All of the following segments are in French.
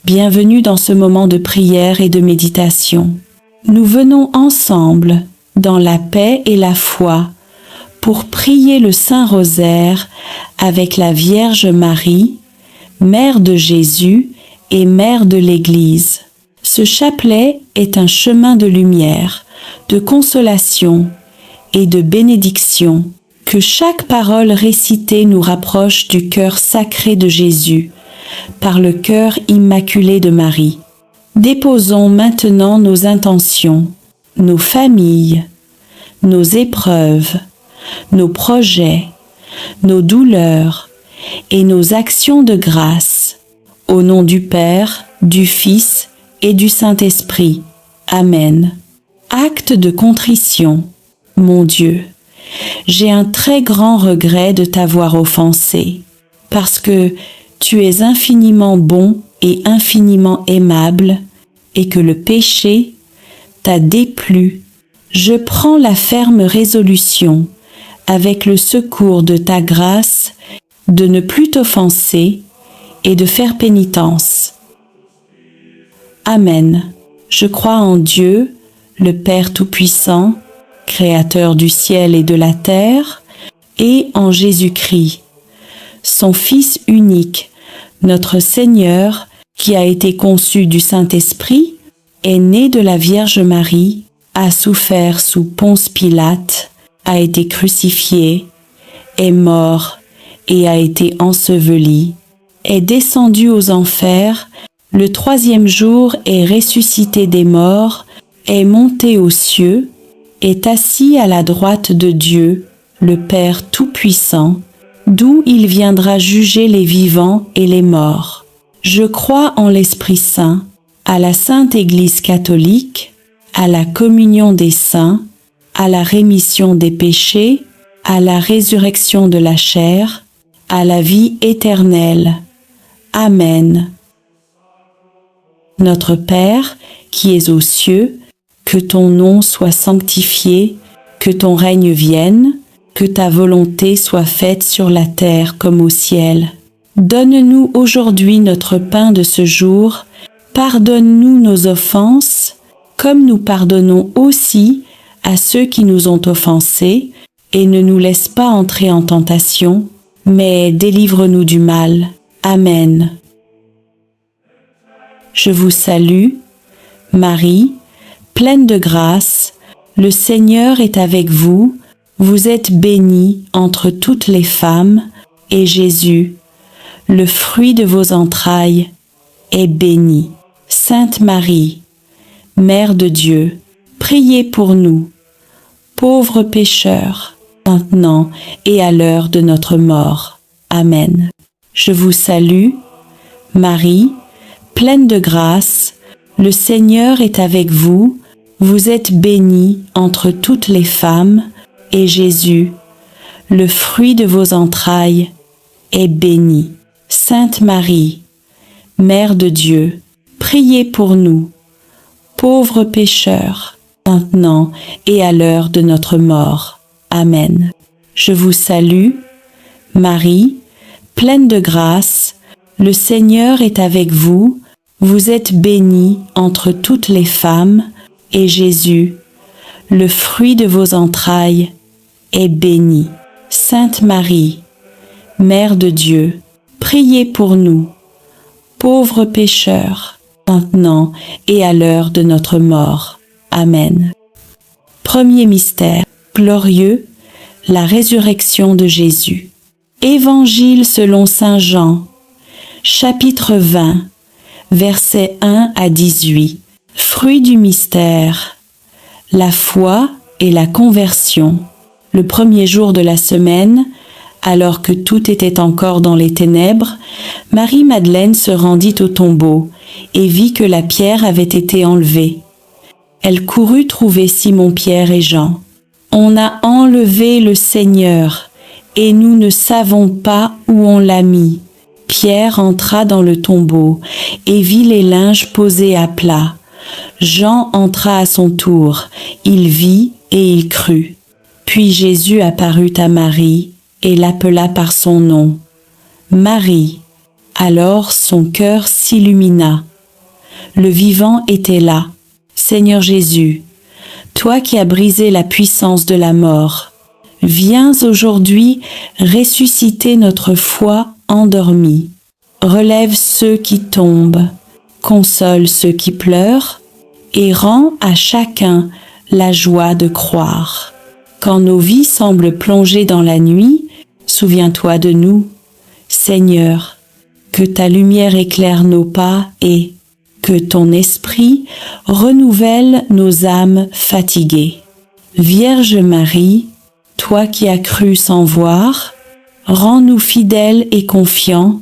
Bienvenue dans ce moment de prière et de méditation. Nous venons ensemble, dans la paix et la foi, pour prier le Saint-Rosaire avec la Vierge Marie, Mère de Jésus et Mère de l'Église. Ce chapelet est un chemin de lumière, de consolation et de bénédiction. Que chaque parole récitée nous rapproche du cœur sacré de Jésus, par le cœur immaculé de Marie. Déposons maintenant nos intentions, nos familles, nos épreuves, nos projets, nos douleurs et nos actions de grâce, au nom du Père, du Fils et du Saint-Esprit. Amen. Acte de contrition. Mon Dieu, j'ai un très grand regret de t'avoir offensé, parce que tu es infiniment bon et infiniment aimable, et que le péché t'a déplu. Je prends la ferme résolution, avec le secours de ta grâce, de ne plus t'offenser et de faire pénitence. Amen. Je crois en Dieu, le Père Tout-Puissant, Créateur du ciel et de la terre, et en Jésus-Christ, son Fils unique, notre Seigneur, qui a été conçu du Saint-Esprit, est né de la Vierge Marie, a souffert sous Ponce Pilate, a été crucifié, est mort et a été enseveli, est descendu aux enfers, le troisième jour est ressuscité des morts, est monté aux cieux, est assis à la droite de Dieu, le Père Tout-Puissant, d'où il viendra juger les vivants et les morts. Je crois en l'Esprit Saint, à la Sainte Église catholique, à la communion des saints, à la rémission des péchés, à la résurrection de la chair, à la vie éternelle. Amen. Notre Père, qui es aux cieux, que ton nom soit sanctifié, que ton règne vienne, que ta volonté soit faite sur la terre comme au ciel. Donne-nous aujourd'hui notre pain de ce jour, pardonne-nous nos offenses, comme nous pardonnons aussi à ceux qui nous ont offensés, et ne nous laisse pas entrer en tentation, mais délivre-nous du mal. Amen. Je vous salue, Marie, pleine de grâce, le Seigneur est avec vous, vous êtes bénie entre toutes les femmes, et Jésus, le fruit de vos entrailles, est béni. Sainte Marie, Mère de Dieu, priez pour nous, pauvres pécheurs, maintenant et à l'heure de notre mort. Amen. Je vous salue, Marie, pleine de grâce, le Seigneur est avec vous, vous êtes bénie entre toutes les femmes, et Jésus, le fruit de vos entrailles, est béni. Sainte Marie, Mère de Dieu, priez pour nous, pauvres pécheurs, maintenant et à l'heure de notre mort. Amen. Je vous salue, Marie, pleine de grâce, le Seigneur est avec vous, vous êtes bénie entre toutes les femmes, et Jésus, le fruit de vos entrailles, est béni. Sainte Marie, Mère de Dieu, priez pour nous, pauvres pécheurs, maintenant et à l'heure de notre mort. Amen. Premier mystère glorieux, la résurrection de Jésus. Évangile selon saint Jean, chapitre 20, versets 1 à 18. Fruit du mystère, la foi et la conversion. Le premier jour de la semaine, alors que tout était encore dans les ténèbres, Marie-Madeleine se rendit au tombeau et vit que la pierre avait été enlevée. Elle courut trouver Simon-Pierre et Jean. « On a enlevé le Seigneur, et nous ne savons pas où on l'a mis. » Pierre entra dans le tombeau et vit les linges posés à plat. Jean entra à son tour, il vit et il crut. Puis Jésus apparut à Marie et l'appela par son nom. « Marie !» Alors son cœur s'illumina le vivant était là. Seigneur Jésus, toi qui as brisé la puissance de la mort, viens aujourd'hui ressusciter notre foi endormie. Relève ceux qui tombent, console ceux qui pleurent, et rends à chacun la joie de croire. Quand nos vies semblent plongées dans la nuit, souviens-toi de nous. Seigneur, que ta lumière éclaire nos pas et que ton esprit renouvelle nos âmes fatiguées. Vierge Marie, toi qui as cru sans voir, rends-nous fidèles et confiants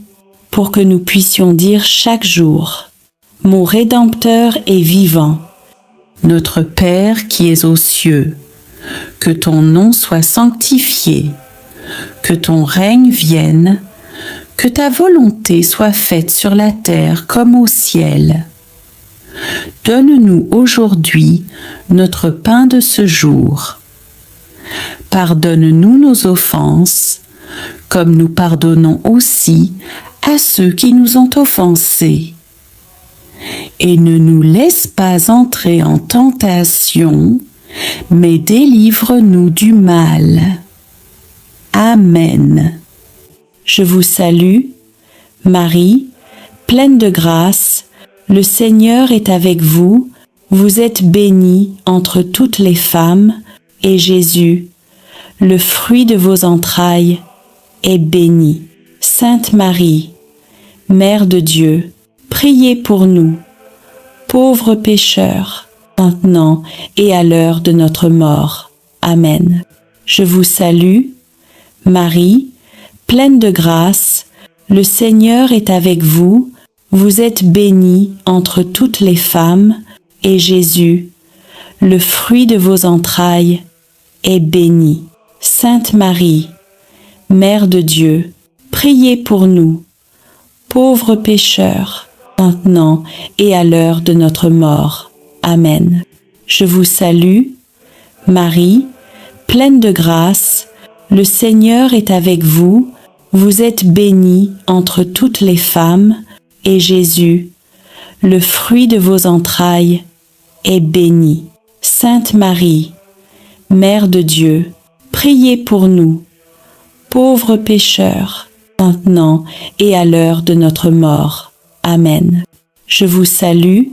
pour que nous puissions dire chaque jour: mon Rédempteur est vivant. Notre Père qui es aux cieux, que ton nom soit sanctifié, que ton règne vienne, que ta volonté soit faite sur la terre comme au ciel. Donne-nous aujourd'hui notre pain de ce jour. Pardonne-nous nos offenses, comme nous pardonnons aussi à ceux qui nous ont offensés. Et ne nous laisse pas entrer en tentation, mais délivre-nous du mal. Amen. Je vous salue, Marie, pleine de grâce, le Seigneur est avec vous, vous êtes bénie entre toutes les femmes, et Jésus, le fruit de vos entrailles, est béni. Sainte Marie, Mère de Dieu, priez pour nous, pauvres pécheurs, maintenant et à l'heure de notre mort. Amen. Je vous salue, Marie, pleine de grâce, le Seigneur est avec vous, vous êtes bénie entre toutes les femmes, et Jésus, le fruit de vos entrailles, est béni. Sainte Marie, Mère de Dieu, priez pour nous, pauvres pécheurs, maintenant et à l'heure de notre mort. Amen. Je vous salue, Marie, pleine de grâce, le Seigneur est avec vous, vous êtes bénie entre toutes les femmes, et Jésus, le fruit de vos entrailles, est béni. Sainte Marie, Mère de Dieu, priez pour nous, pauvres pécheurs, maintenant et à l'heure de notre mort. Amen. Je vous salue,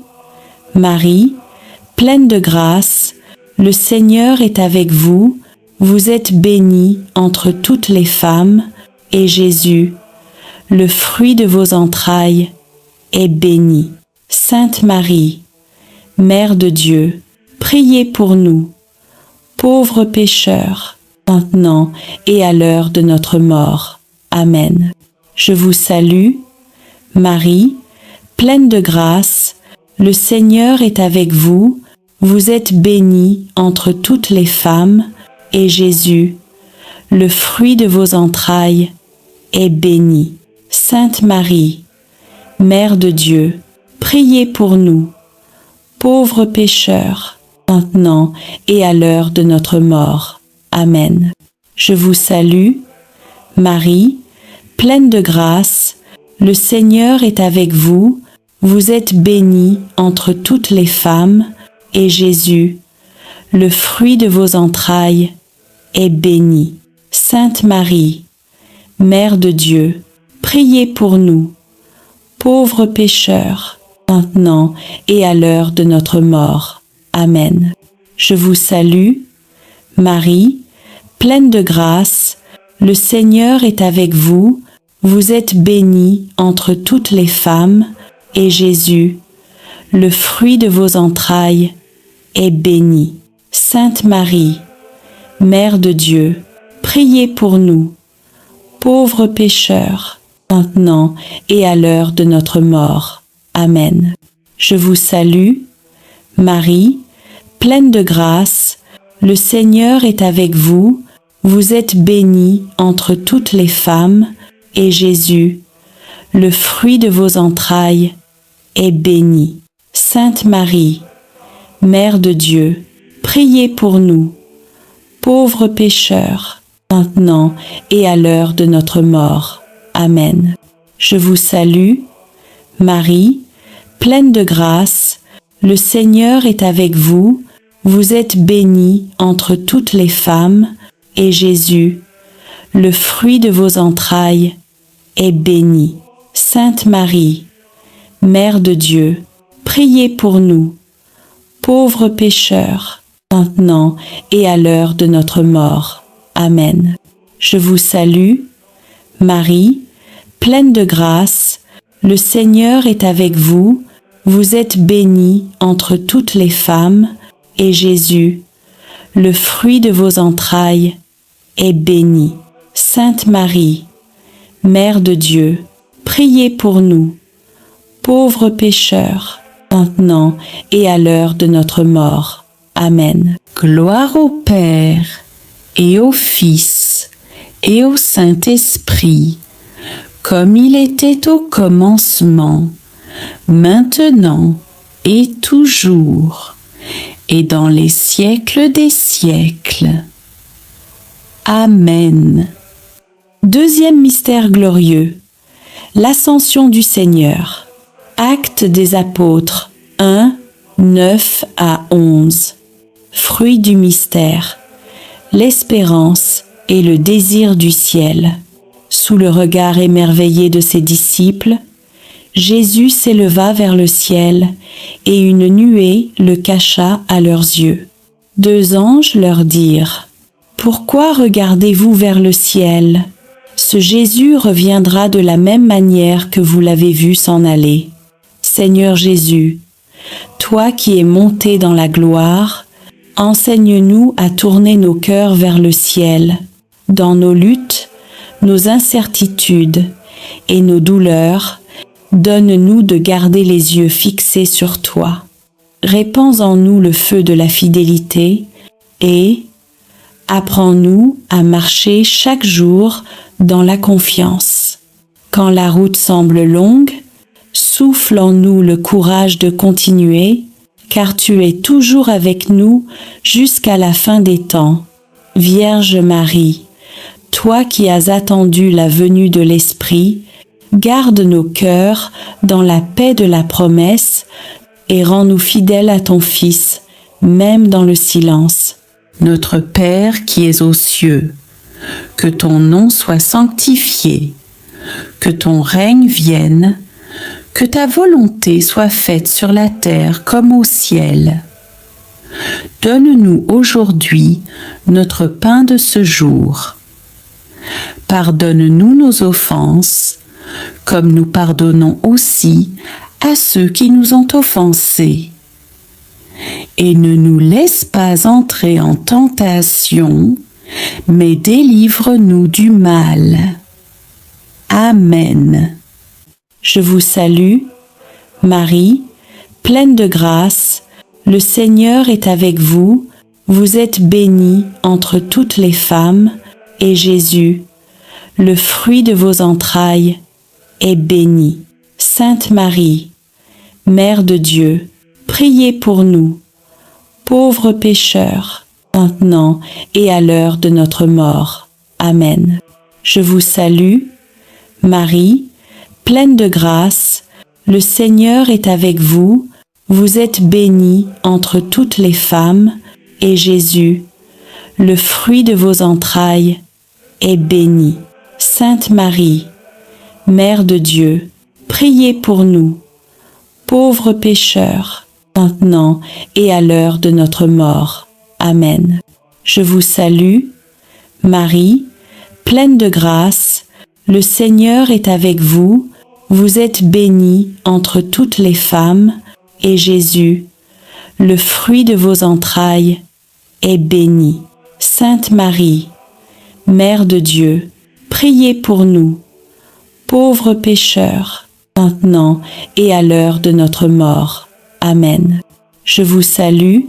Marie, pleine de grâce, le Seigneur est avec vous, vous êtes bénie entre toutes les femmes, et Jésus, le fruit de vos entrailles, est béni. Sainte Marie, Mère de Dieu, priez pour nous, pauvres pécheurs, maintenant et à l'heure de notre mort. Amen. Je vous salue, Marie, pleine de grâce, le Seigneur est avec vous, vous êtes bénie entre toutes les femmes, et Jésus, le fruit de vos entrailles, est béni. Sainte Marie, Mère de Dieu, priez pour nous, pauvres pécheurs, maintenant et à l'heure de notre mort. Amen. Je vous salue, Marie, pleine de grâce, le Seigneur est avec vous, vous êtes bénie entre toutes les femmes, et Jésus, le fruit de vos entrailles, est béni. Sainte Marie, Mère de Dieu, priez pour nous, pauvres pécheurs, maintenant et à l'heure de notre mort. Amen. Je vous salue, Marie, pleine de grâce, le Seigneur est avec vous, vous êtes bénie entre toutes les femmes, et Jésus, le fruit de vos entrailles, est béni. Sainte Marie, Mère de Dieu, priez pour nous, pauvres pécheurs, maintenant et à l'heure de notre mort. Amen. Je vous salue, Marie, pleine de grâce, le Seigneur est avec vous, vous êtes bénie entre toutes les femmes, et Jésus, le fruit de vos entrailles, est béni. Sainte Marie, Mère de Dieu, priez pour nous, pauvres pécheurs, maintenant et à l'heure de notre mort. Amen. Je vous salue, Marie, pleine de grâce, le Seigneur est avec vous, vous êtes bénie entre toutes les femmes, et Jésus, le fruit de vos entrailles, est béni. Sainte Marie, Mère de Dieu, priez pour nous, pauvres pécheurs, maintenant et à l'heure de notre mort. Amen. Je vous salue, Marie, pleine de grâce, le Seigneur est avec vous, vous êtes bénie entre toutes les femmes, et Jésus, le fruit de vos entrailles, est béni. Sainte Marie, Mère de Dieu, priez pour nous, pauvres pécheurs, maintenant et à l'heure de notre mort. Amen. Gloire au Père, et au Fils, et au Saint-Esprit, comme il était au commencement, maintenant et toujours, et dans les siècles des siècles. Amen. Deuxième mystère glorieux, l'ascension du Seigneur. Actes des apôtres 1, 9 à 11. Fruit du mystère, l'espérance et le désir du ciel. Sous le regard émerveillé de ses disciples, Jésus s'éleva vers le ciel et une nuée le cacha à leurs yeux. Deux anges leur dirent : « Pourquoi regardez-vous vers le ciel ? Ce Jésus reviendra de la même manière que vous l'avez vu s'en aller. Seigneur Jésus, toi qui es monté dans la gloire, enseigne-nous à tourner nos cœurs vers le ciel, dans nos luttes, nos incertitudes et nos douleurs. Donne-nous de garder les yeux fixés sur toi. Répands en nous le feu de la fidélité et apprends-nous à marcher chaque jour dans la confiance. Quand la route semble longue, souffle en nous le courage de continuer, car tu es toujours avec nous jusqu'à la fin des temps. Vierge Marie, toi qui as attendu la venue de l'Esprit, garde nos cœurs dans la paix de la promesse et rends-nous fidèles à ton Fils, même dans le silence. Notre Père qui es aux cieux, que ton nom soit sanctifié, que ton règne vienne, que ta volonté soit faite sur la terre comme au ciel. Donne-nous aujourd'hui notre pain de ce jour. Pardonne-nous nos offenses, comme nous pardonnons aussi à ceux qui nous ont offensés. Et ne nous laisse pas entrer en tentation, mais délivre-nous du mal. Amen. Je vous salue, Marie, pleine de grâce, le Seigneur est avec vous, vous êtes bénie entre toutes les femmes, et Jésus, le fruit de vos entrailles, est béni. Sainte Marie, Mère de Dieu, priez pour nous, pauvres pécheurs, maintenant et à l'heure de notre mort. Amen. Je vous salue, Marie, pleine de grâce, le Seigneur est avec vous, vous êtes bénie entre toutes les femmes, et Jésus, le fruit de vos entrailles, est béni. Sainte Marie, Mère de Dieu, priez pour nous, pauvres pécheurs, maintenant et à l'heure de notre mort. Amen. Je vous salue, Marie, pleine de grâce, le Seigneur est avec vous, vous êtes bénie entre toutes les femmes, et Jésus, le fruit de vos entrailles, est béni. Sainte Marie, Mère de Dieu, priez pour nous, pauvres pécheurs, maintenant et à l'heure de notre mort. Amen. Je vous salue,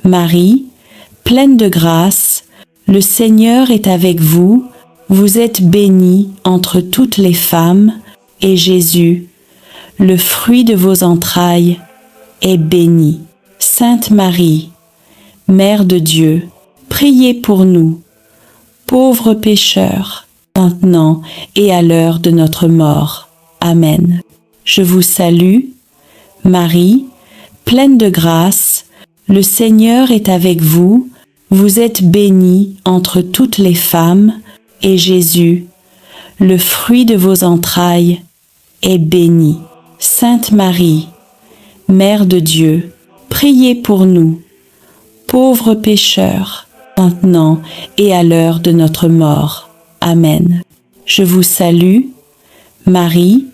Marie, pleine de grâce, le Seigneur est avec vous, vous êtes bénie entre toutes les femmes, et Jésus, le fruit de vos entrailles, est béni. Sainte Marie, Mère de Dieu, priez pour nous, pauvres pécheurs, maintenant et à l'heure de notre mort. Amen. Je vous salue, Marie, pleine de grâce, le Seigneur est avec vous, vous êtes bénie entre toutes les femmes, et Jésus, le fruit de vos entrailles, est béni. Sainte Marie, Mère de Dieu, priez pour nous, pauvres pécheurs, maintenant et à l'heure de notre mort. Amen. Je vous salue, Marie,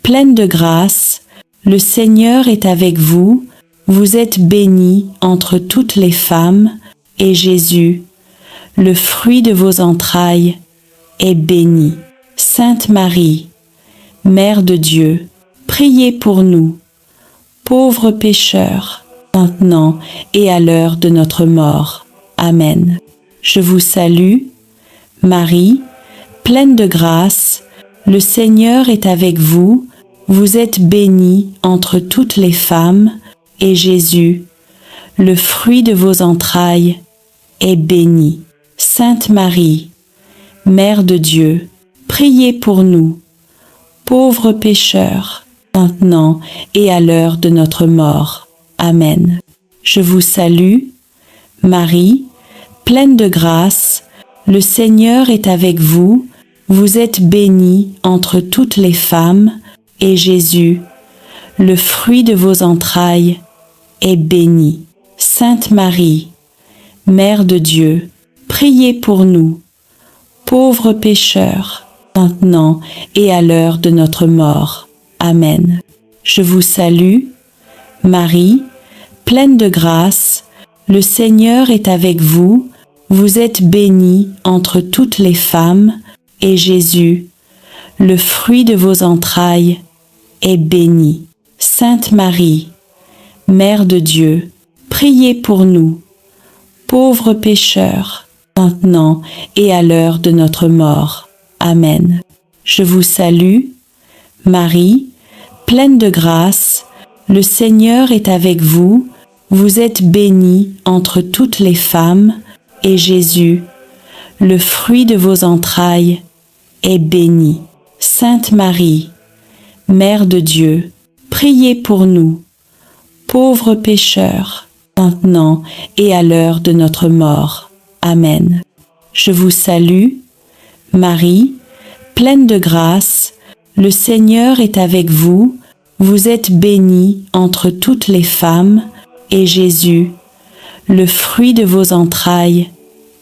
pleine de grâce, le Seigneur est avec vous, vous êtes bénie entre toutes les femmes, et Jésus, le fruit de vos entrailles, est béni. Sainte Marie, Mère de Dieu, priez pour nous, pauvres pécheurs, maintenant et à l'heure de notre mort. Amen. Je vous salue, Marie, pleine de grâce, le Seigneur est avec vous, vous êtes bénie entre toutes les femmes, et Jésus, le fruit de vos entrailles, est béni. Sainte Marie, Mère de Dieu, priez pour nous, pauvres pécheurs, maintenant et à l'heure de notre mort. Amen. Je vous salue, Marie, pleine de grâce, le Seigneur est avec vous, vous êtes bénie entre toutes les femmes, et Jésus, le fruit de vos entrailles, est béni. Sainte Marie, Mère de Dieu, priez pour nous, pauvres pécheurs, maintenant et à l'heure de notre mort. Amen. Je vous salue, Marie, pleine de grâce, le Seigneur est avec vous, vous êtes bénie entre toutes les femmes, et Jésus, le fruit de vos entrailles, est béni. Sainte Marie, Mère de Dieu, priez pour nous, pauvres pécheurs, maintenant et à l'heure de notre mort. Amen. Je vous salue, Marie, pleine de grâce, le Seigneur est avec vous, vous êtes bénie entre toutes les femmes, et Jésus, le fruit de vos entrailles, est béni. Sainte Marie, Mère de Dieu, priez pour nous, pauvres pécheurs, maintenant et à l'heure de notre mort. Amen. Je vous salue, Marie, pleine de grâce, le Seigneur est avec vous, vous êtes bénie entre toutes les femmes, et Jésus, le fruit de vos entrailles,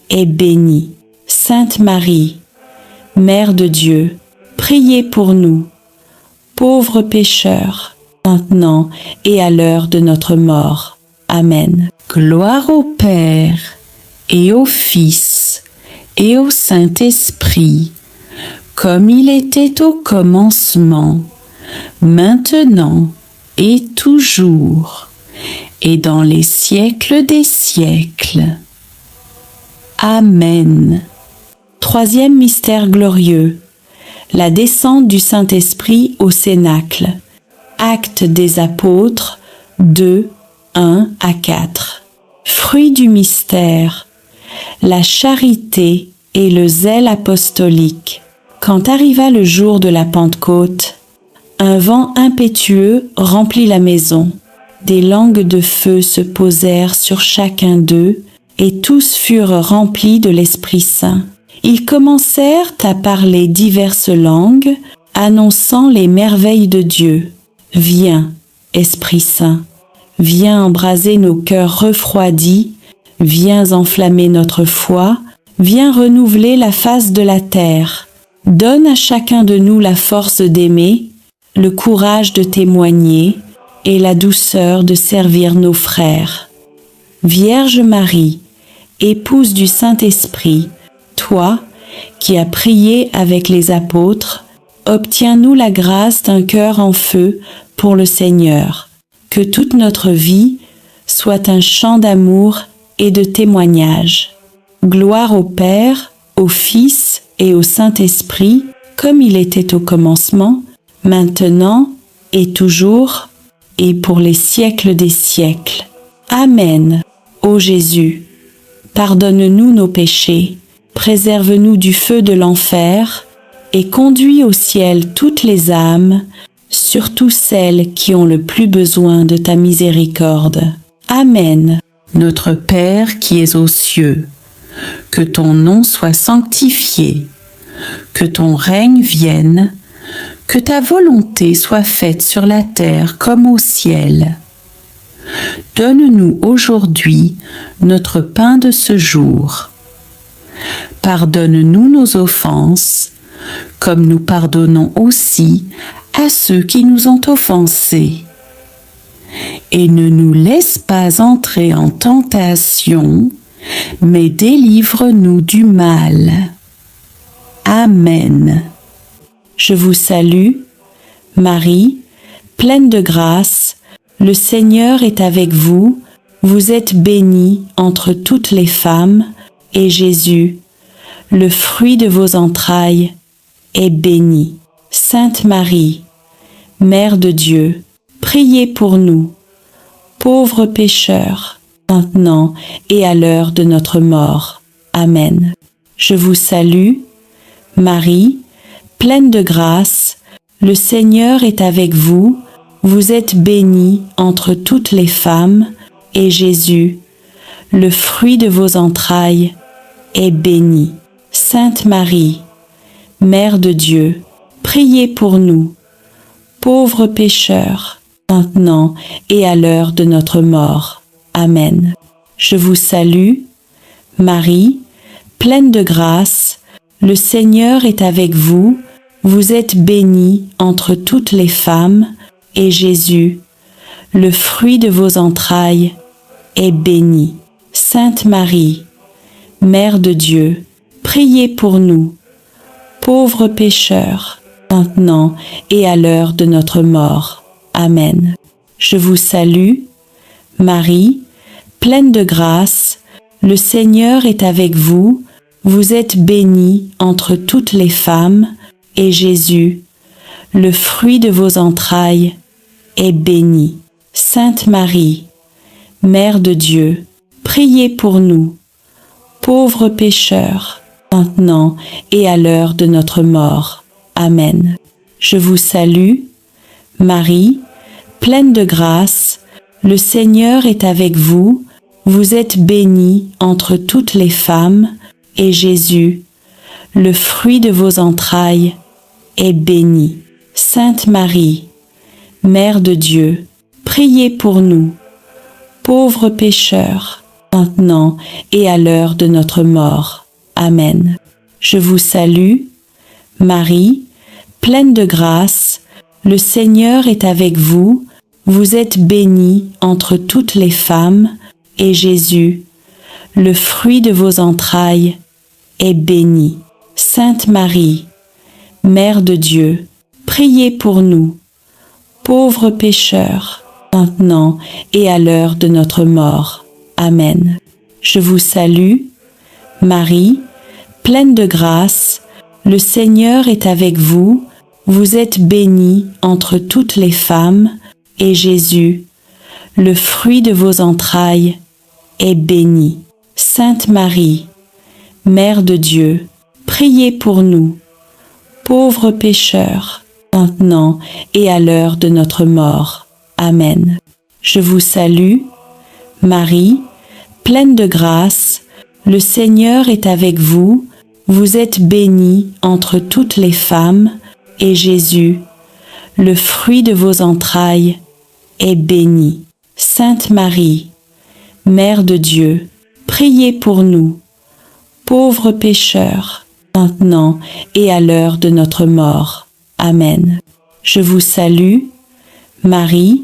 est béni. Sainte Marie, Mère de Dieu, priez pour nous, pauvres pécheurs, maintenant et à l'heure de notre mort. Amen. Gloire au Père, et au Fils, et au Saint-Esprit, comme il était au commencement, maintenant et toujours, et dans les siècles des siècles. Amen. Troisième mystère glorieux, la descente du Saint-Esprit au Cénacle. Actes des Apôtres 2, 1 à 4. Fruit du mystère, la charité et le zèle apostolique. Quand arriva le jour de la Pentecôte, un vent impétueux remplit la maison. Des langues de feu se posèrent sur chacun d'eux, et tous furent remplis de l'Esprit Saint. Ils commencèrent à parler diverses langues, annonçant les merveilles de Dieu. Viens, Esprit Saint, viens embraser nos cœurs refroidis, viens enflammer notre foi, viens renouveler la face de la terre. Donne à chacun de nous la force d'aimer, le courage de témoigner et la douceur de servir nos frères. Vierge Marie, épouse du Saint-Esprit, toi, qui as prié avec les apôtres, obtiens-nous la grâce d'un cœur en feu pour le Seigneur. Que toute notre vie soit un chant d'amour et de témoignage. Gloire au Père, au Fils et au Saint-Esprit, comme il était au commencement, maintenant et toujours, et pour les siècles des siècles. Amen. Ô Jésus, pardonne-nous nos péchés, préserve-nous du feu de l'enfer, et conduis au ciel toutes les âmes, surtout celles qui ont le plus besoin de ta miséricorde. Amen. Notre Père qui es aux cieux, que ton nom soit sanctifié, que ton règne vienne, que ta volonté soit faite sur la terre comme au ciel. Donne-nous aujourd'hui notre pain de ce jour. Pardonne-nous nos offenses, comme nous pardonnons aussi à ceux qui nous ont offensés. Et ne nous laisse pas entrer en tentation, mais délivre-nous du mal. Amen. Je vous salue, Marie, pleine de grâce, le Seigneur est avec vous, vous êtes bénie entre toutes les femmes, et Jésus, le fruit de vos entrailles, est béni. Sainte Marie, Mère de Dieu, priez pour nous, pauvres pécheurs, maintenant et à l'heure de notre mort. Amen. Je vous salue, Marie, pleine de grâce, le Seigneur est avec vous, vous êtes bénie entre toutes les femmes, et Jésus, le fruit de vos entrailles, est béni. Sainte Marie, Mère de Dieu, priez pour nous, pauvres pécheurs, maintenant et à l'heure de notre mort. Amen. Je vous salue, Marie, pleine de grâce, le Seigneur est avec vous, vous êtes bénie entre toutes les femmes, et Jésus, le fruit de vos entrailles, est béni. Sainte Marie, Mère de Dieu, priez pour nous, pauvres pécheurs, maintenant et à l'heure de notre mort. Amen. Je vous salue, Marie, pleine de grâce, le Seigneur est avec vous, vous êtes bénie entre toutes les femmes, et Jésus, le fruit de vos entrailles, est béni. Sainte Marie, Mère de Dieu, priez pour nous, pauvres pécheurs, maintenant et à l'heure de notre mort. Amen. Je vous salue, Marie, pleine de grâce, le Seigneur est avec vous, vous êtes bénie entre toutes les femmes, et Jésus, le fruit de vos entrailles, est béni. Sainte Marie, Mère de Dieu, priez pour nous, pauvres pécheurs, maintenant et à l'heure de notre mort. Amen. Je vous salue, Marie, pleine de grâce, le Seigneur est avec vous, vous êtes bénie entre toutes les femmes, et Jésus, le fruit de vos entrailles, est béni. Sainte Marie, Mère de Dieu, priez pour nous, pauvres pécheurs, maintenant et à l'heure de notre mort. Amen. Je vous salue, Marie, pleine de grâce, le Seigneur est avec vous, vous êtes bénie entre toutes les femmes, et Jésus, le fruit de vos entrailles, est béni. Sainte Marie, Mère de Dieu, priez pour nous, pauvres pécheurs, maintenant et à l'heure de notre mort. Amen. Je vous salue, Marie, pleine de grâce, le Seigneur est avec vous, vous êtes bénie entre toutes les femmes, et Jésus, le fruit de vos entrailles, est béni. Sainte Marie, Mère de Dieu, priez pour nous, pauvres pécheurs, maintenant et à l'heure de notre mort. Amen. Je vous salue, Marie,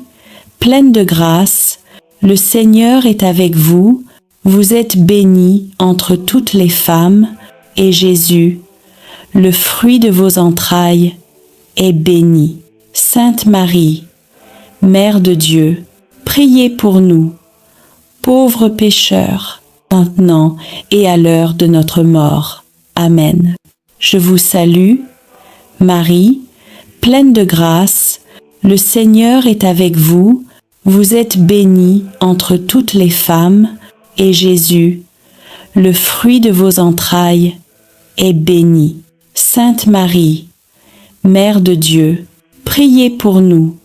pleine de grâce, le Seigneur est avec vous, vous êtes bénie entre toutes les femmes, et Jésus, le fruit de vos entrailles, est béni. Sainte Marie, Mère de Dieu, priez pour nous, pauvres pécheurs, maintenant et à l'heure de notre mort. Amen. Je vous salue, Marie, pleine de grâce, le Seigneur est avec vous, vous êtes bénie entre toutes les femmes, et Jésus, le fruit de vos entrailles, est béni. Sainte Marie, Mère de Dieu, priez pour nous,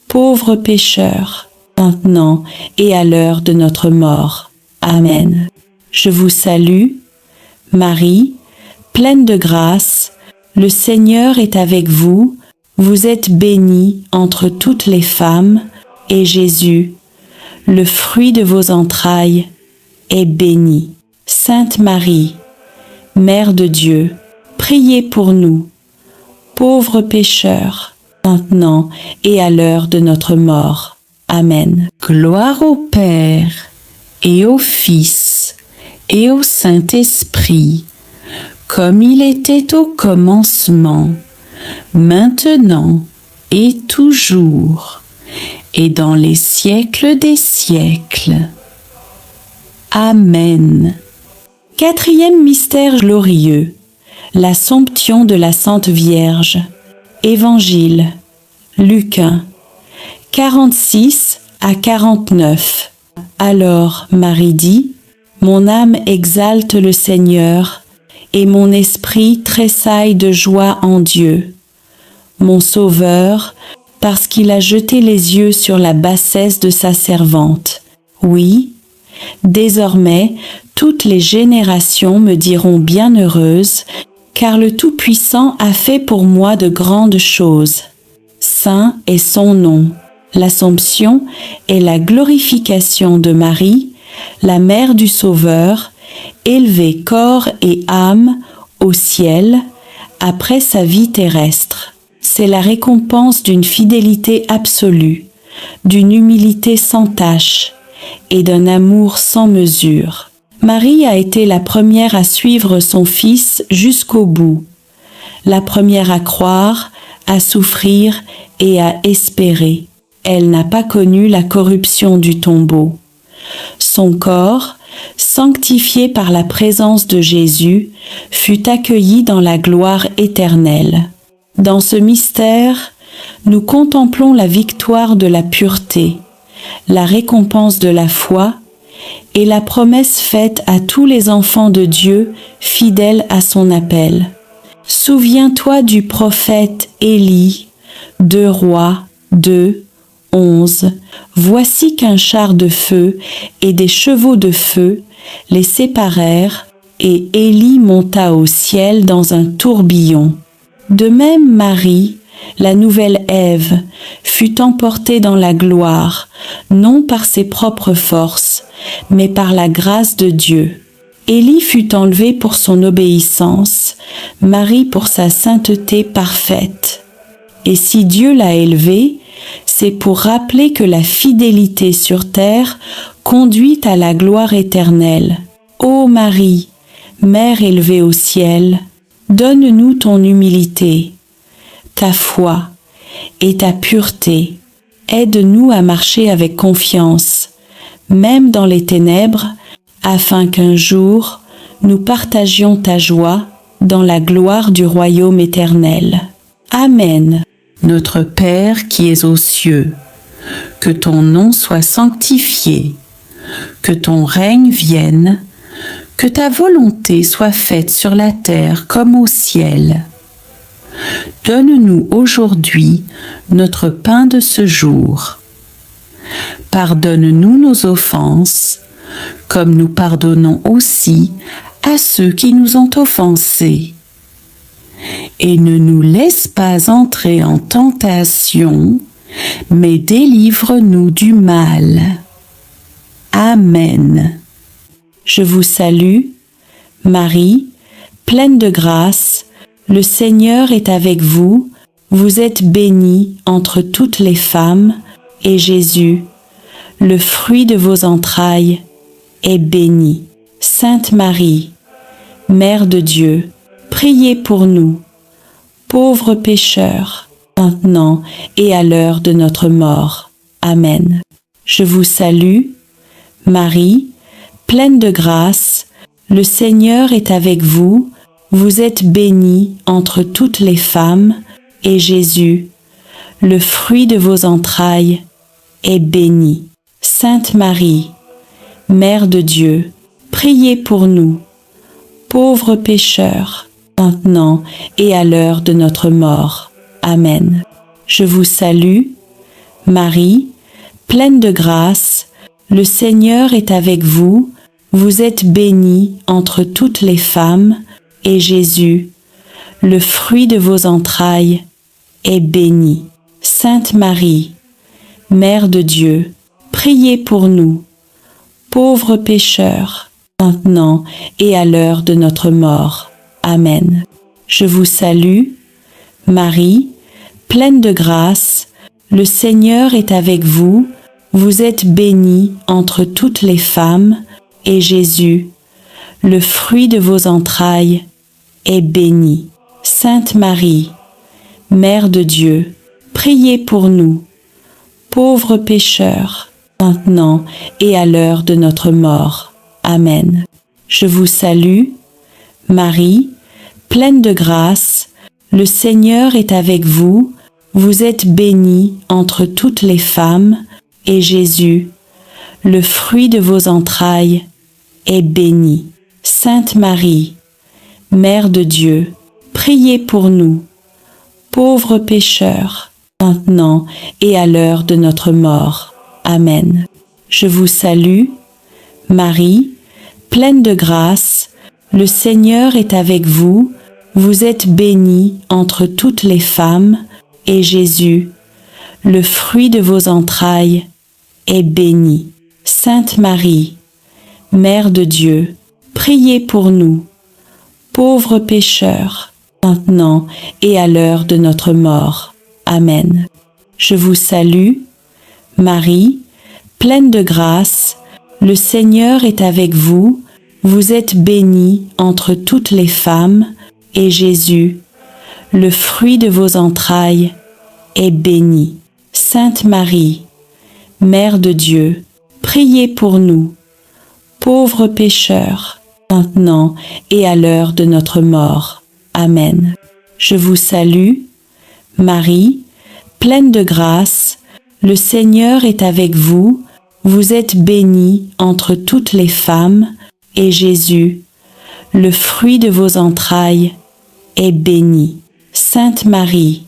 pauvres pécheurs, maintenant et à l'heure de notre mort. Amen. Je vous salue, Marie, pleine de grâce, le Seigneur est avec vous, vous êtes bénie entre toutes les femmes, et Jésus, le fruit de vos entrailles, est béni. Sainte Marie, Mère de Dieu, priez pour nous, pauvres pécheurs, maintenant et à l'heure de notre mort. Amen. Gloire au Père, et au Fils, et au Saint-Esprit, comme il était au commencement, maintenant et toujours, et dans les siècles des siècles. Amen. Quatrième mystère glorieux, l'Assomption de la Sainte Vierge. Évangile, Luc 1, 46 à 49. Alors Marie dit, « Mon âme exalte le Seigneur, et mon esprit tressaille de joie en Dieu, mon Sauveur, parce qu'il a jeté les yeux sur la bassesse de sa servante. Oui, désormais, toutes les générations me diront bienheureuse, car le Tout-Puissant a fait pour moi de grandes choses. Saint est son nom. » L'Assomption est la glorification de Marie, la mère du Sauveur, élevée corps et âme au ciel après sa vie terrestre. C'est la récompense d'une fidélité absolue, d'une humilité sans tache et d'un amour sans mesure. Marie a été la première à suivre son Fils jusqu'au bout, la première à croire, à souffrir et à espérer. Elle n'a pas connu la corruption du tombeau. Son corps, sanctifié par la présence de Jésus, fut accueilli dans la gloire éternelle. Dans ce mystère, nous contemplons la victoire de la pureté, la récompense de la foi et la promesse faite à tous les enfants de Dieu fidèles à son appel. Souviens-toi du prophète Élie, 2 Rois 2, 11. Voici qu'un char de feu et des chevaux de feu les séparèrent, et Élie monta au ciel dans un tourbillon. De même Marie, la nouvelle Ève, fut emportée dans la gloire, non par ses propres forces, mais par la grâce de Dieu. Élie fut enlevé pour son obéissance, Marie pour sa sainteté parfaite. Et si Dieu l'a élevée, c'est pour rappeler que la fidélité sur terre conduit à la gloire éternelle. Ô Marie, Mère élevée au ciel, donne-nous ton humilité, ta foi et ta pureté. Aide-nous à marcher avec confiance, même dans les ténèbres, afin qu'un jour nous partagions ta joie dans la gloire du royaume éternel. Amen. Notre Père qui es aux cieux, que ton nom soit sanctifié, que ton règne vienne, que ta volonté soit faite sur la terre comme au ciel. Donne-nous aujourd'hui notre pain de ce jour. Pardonne-nous nos offenses, comme nous pardonnons aussi à ceux qui nous ont offensés. Et ne nous laisse pas entrer en tentation, mais délivre-nous du mal. Amen. Je vous salue, Marie, pleine de grâce, le Seigneur est avec vous, vous êtes bénie entre toutes les femmes, et Jésus, le fruit de vos entrailles, est béni. Sainte Marie, Mère de Dieu, priez pour nous, pauvres pécheurs, maintenant et à l'heure de notre mort. Amen. Je vous salue, Marie, pleine de grâce, le Seigneur est avec vous, vous êtes bénie entre toutes les femmes, et Jésus, le fruit de vos entrailles, est béni. Sainte Marie, Mère de Dieu, priez pour nous, pauvres pécheurs, maintenant et à l'heure de notre mort. Amen. Je vous salue, Marie, pleine de grâce, le Seigneur est avec vous. Vous êtes bénie entre toutes les femmes, et Jésus, le fruit de vos entrailles, est béni. Sainte Marie, Mère de Dieu, priez pour nous, pauvres pécheurs, maintenant et à l'heure de notre mort. Amen. Je vous salue, Marie, pleine de grâce, le Seigneur est avec vous. Vous êtes bénie entre toutes les femmes, et Jésus, le fruit de vos entrailles, est béni. Sainte Marie, Mère de Dieu, priez pour nous, pauvres pécheurs, maintenant et à l'heure de notre mort. Amen. Je vous salue, Marie, pleine de grâce, le Seigneur est avec vous. Vous êtes bénie entre toutes les femmes, et Jésus, le fruit de vos entrailles, est béni. Sainte Marie, Mère de Dieu, priez pour nous, pauvres pécheurs, maintenant et à l'heure de notre mort. Amen. Je vous salue, Marie, pleine de grâce, le Seigneur est avec vous. Vous êtes bénie entre toutes les femmes, et Jésus, le fruit de vos entrailles, est béni. Sainte Marie, Mère de Dieu, priez pour nous, pauvres pécheurs, maintenant et à l'heure de notre mort. Amen. Je vous salue, Marie, pleine de grâce, le Seigneur est avec vous. Vous êtes bénie entre toutes les femmes, et Jésus, le fruit de vos entrailles, est béni. Sainte Marie, Mère de Dieu, priez pour nous, pauvres pécheurs, maintenant et à l'heure de notre mort. Amen. Je vous salue, Marie, pleine de grâce, le Seigneur est avec vous. Vous êtes bénie entre toutes les femmes, et Jésus, le fruit de vos entrailles, est béni. Sainte Marie,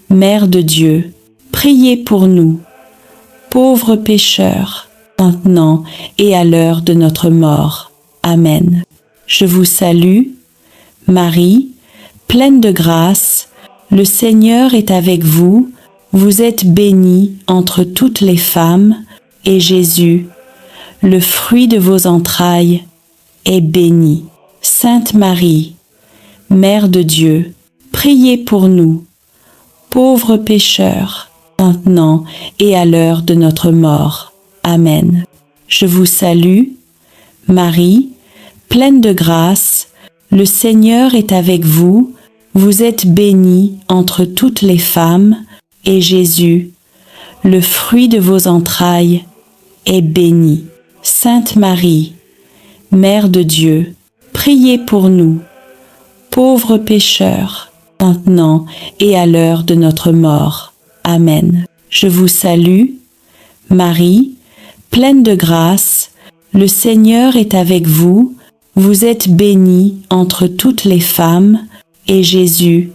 Mère de Dieu, priez pour nous, pauvres pécheurs, maintenant et à l'heure de notre mort. Amen. Je vous salue, Marie, pleine de grâce, le Seigneur est avec vous. Vous êtes bénie entre toutes les femmes, et Jésus, le fruit de vos entrailles, est béni. Sainte Marie, Mère de Dieu, priez pour nous, pauvres pécheurs, maintenant et à l'heure de notre mort. Amen. Je vous salue, Marie, pleine de grâce, le Seigneur est avec vous. Vous êtes bénie entre toutes les femmes, et Jésus, le fruit de vos entrailles, est béni. Sainte Marie, Mère de Dieu, priez pour nous, pauvres pécheurs, maintenant et à l'heure de notre mort. Amen. Je vous salue, Marie, pleine de grâce, le Seigneur est avec vous. Vous êtes bénie entre toutes les femmes, et Jésus,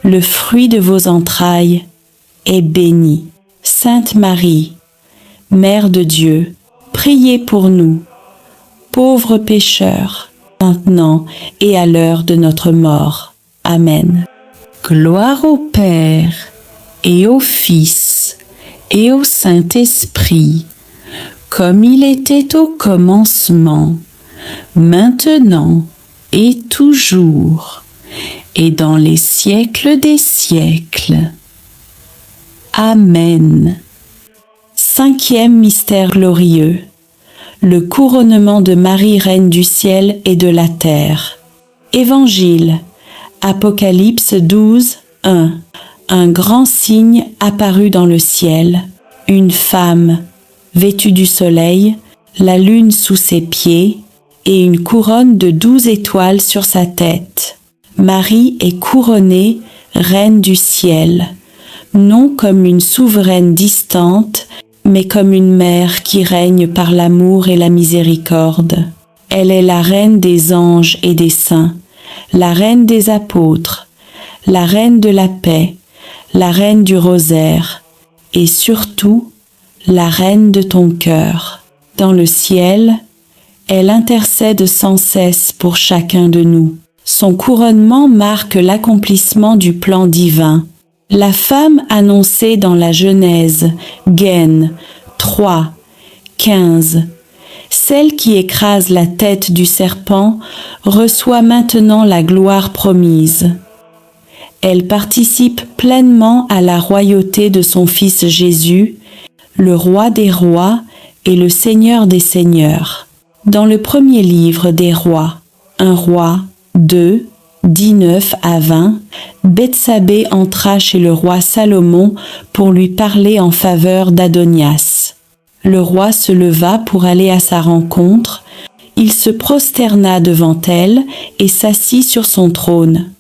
le fruit de vos entrailles, est béni. Sainte Marie, Mère de Dieu, priez pour nous, pauvres pécheurs, maintenant et à l'heure de notre mort. Amen. Gloire au Père, et au Fils, et au Saint-Esprit, comme il était au commencement, maintenant et toujours, et dans les siècles des siècles. Amen. Cinquième mystère glorieux, le couronnement de Marie, Reine du ciel et de la terre. Évangile, Apocalypse 12, 1. Un grand signe apparut dans le ciel, une femme, vêtue du soleil, la lune sous ses pieds, et une couronne de 12 étoiles sur sa tête. Marie est couronnée Reine du ciel, non comme une souveraine distante, mais comme une mère qui règne par l'amour et la miséricorde. Elle est la reine des anges et des saints, la reine des apôtres, la reine de la paix, la reine du rosaire, et surtout la reine de ton cœur. Dans le ciel, elle intercède sans cesse pour chacun de nous. Son couronnement marque l'accomplissement du plan divin. La femme annoncée dans la Genèse, Gen 3, 15. Celle qui écrase la tête du serpent reçoit maintenant la gloire promise. Elle participe pleinement à la royauté de son Fils Jésus, le Roi des rois et le Seigneur des seigneurs. Dans le premier livre des rois, 1 Roi 2, 19 à 20, Bethsabée entra chez le roi Salomon pour lui parler en faveur d'Adonias. Le roi se leva pour aller à sa rencontre. Il se prosterna devant elle et s'assit sur son trône.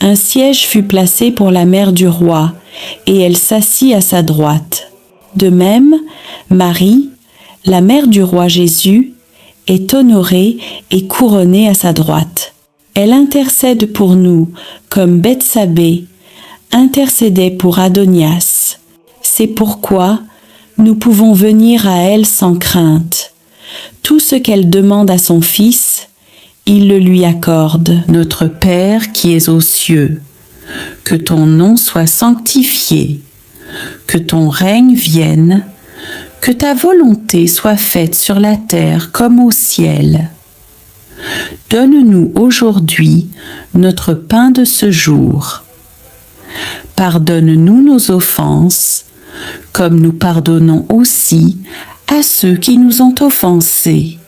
Un siège fut placé pour la mère du roi, et elle s'assit à sa droite. De même, Marie, la mère du roi Jésus, est honorée et couronnée à sa droite. Elle intercède pour nous, comme Bethsabée intercédait pour Adonias. C'est pourquoi nous pouvons venir à elle sans crainte. Tout ce qu'elle demande à son Fils, il le lui accorde. Notre Père qui es aux cieux, que ton nom soit sanctifié, que ton règne vienne, que ta volonté soit faite sur la terre comme au ciel. Donne-nous aujourd'hui notre pain de ce jour. Pardonne-nous nos offenses, comme nous pardonnons aussi à ceux qui nous ont offensés.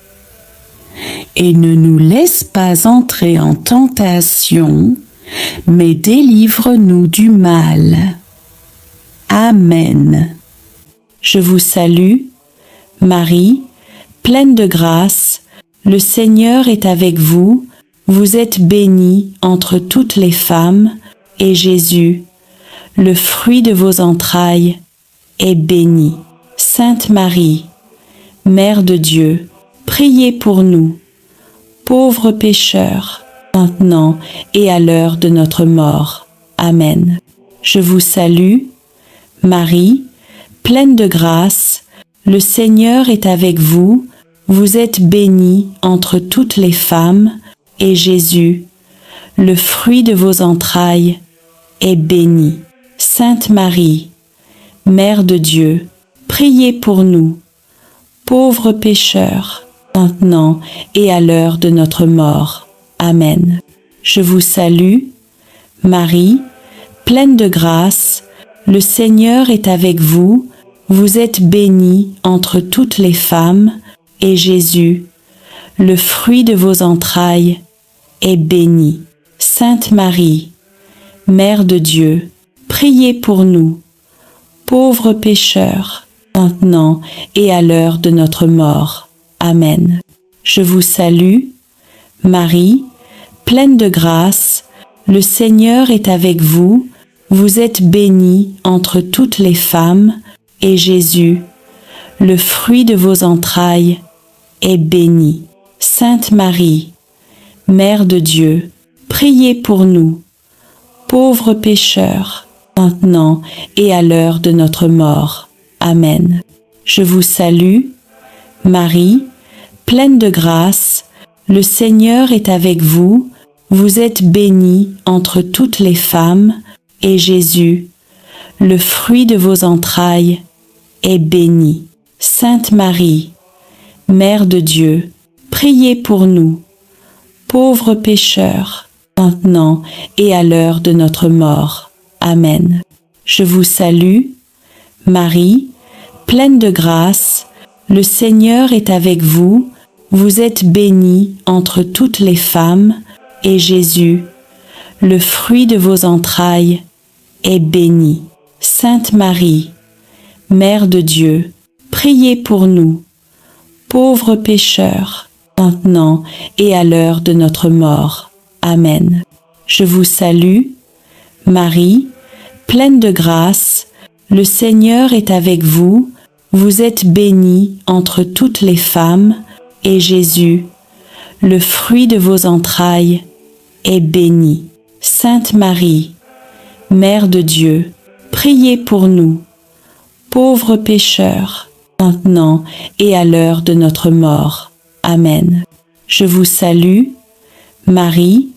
Et ne nous laisse pas entrer en tentation, mais délivre-nous du mal. Amen. Je vous salue, Marie, pleine de grâce, le Seigneur est avec vous, vous êtes bénie entre toutes les femmes, et Jésus, le fruit de vos entrailles, est béni. Sainte Marie, Mère de Dieu, priez pour nous, pauvres pécheurs, maintenant et à l'heure de notre mort. Amen. Je vous salue, Marie, pleine de grâce, le Seigneur est avec vous, vous êtes bénie entre toutes les femmes, et Jésus, le fruit de vos entrailles, est béni. Sainte Marie, Mère de Dieu, priez pour nous, pauvres pécheurs, maintenant et à l'heure de notre mort. Amen. Je vous salue, Marie, pleine de grâce, le Seigneur est avec vous, vous êtes bénie entre toutes les femmes, et Jésus, le fruit de vos entrailles, est béni. Sainte Marie, Mère de Dieu, priez pour nous, pauvres pécheurs, maintenant et à l'heure de notre mort. Amen. Je vous salue, Marie, pleine de grâce, le Seigneur est avec vous, vous êtes bénie entre toutes les femmes, et Jésus, le fruit de vos entrailles, est béni. Sainte Marie, Mère de Dieu, priez pour nous, pauvres pécheurs, maintenant et à l'heure de notre mort. Amen. Je vous salue, Marie, pleine de grâce, le Seigneur est avec vous, vous êtes bénie entre toutes les femmes, et Jésus, le fruit de vos entrailles, est béni. Sainte Marie, Mère de Dieu, priez pour nous, pauvres pécheurs, maintenant et à l'heure de notre mort. Amen. Je vous salue, Marie, pleine de grâce, le Seigneur est avec vous, vous êtes bénie entre toutes les femmes, et Jésus, le fruit de vos entrailles, est béni. Sainte Marie, Mère de Dieu, priez pour nous, pauvres pécheurs, maintenant et à l'heure de notre mort. Amen. Je vous salue, Marie, pleine de grâce, le Seigneur est avec vous, vous êtes bénie entre toutes les femmes, et Jésus, le fruit de vos entrailles, est béni. Sainte Marie, Mère de Dieu, priez priez pour nous, pauvres pécheurs, maintenant et à l'heure de notre mort. Amen. Je vous salue, Marie,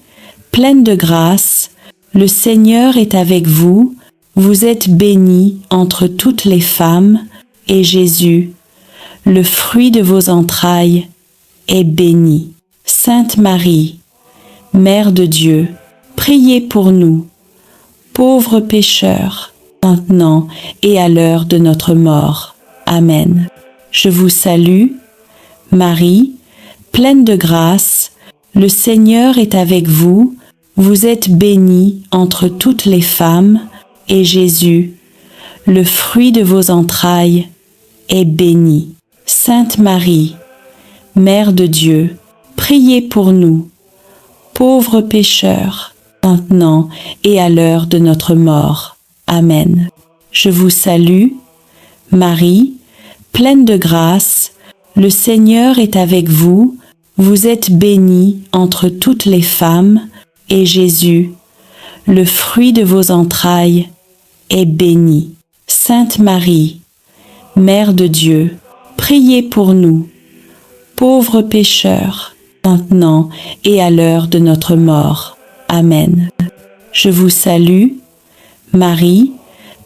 pleine de grâce, le Seigneur est avec vous, vous êtes bénie entre toutes les femmes, et Jésus, le fruit de vos entrailles, est béni. Sainte Marie, Mère de Dieu, priez pour nous, pauvres pécheurs, maintenant et à l'heure de notre mort. Amen. Je vous salue, Marie, pleine de grâce, le Seigneur est avec vous, vous êtes bénie entre toutes les femmes, et Jésus, le fruit de vos entrailles, est béni. Sainte Marie, Mère de Dieu, priez pour nous, pauvres pécheurs, maintenant et à l'heure de notre mort. Amen. Je vous salue, Marie, pleine de grâce, le Seigneur est avec vous, vous êtes bénie entre toutes les femmes, et Jésus, le fruit de vos entrailles, est béni. Sainte Marie, Mère de Dieu, priez pour nous, pauvres pécheurs, maintenant et à l'heure de notre mort. Amen. Je vous salue, Marie,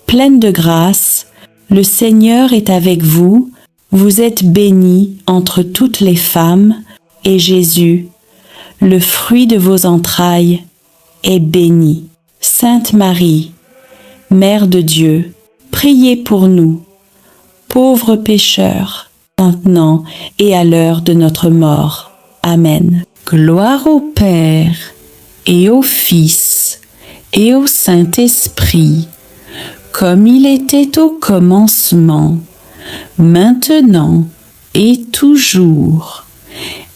pleine de grâce, le Seigneur est avec vous, vous êtes bénie entre toutes les femmes, et Jésus, le fruit de vos entrailles, est béni. Sainte Marie, Mère de Dieu, priez pour nous, pauvres pécheurs, maintenant et à l'heure de notre mort. Amen. Gloire au Père, et au Fils, et au Saint-Esprit, comme il était au commencement, maintenant et toujours,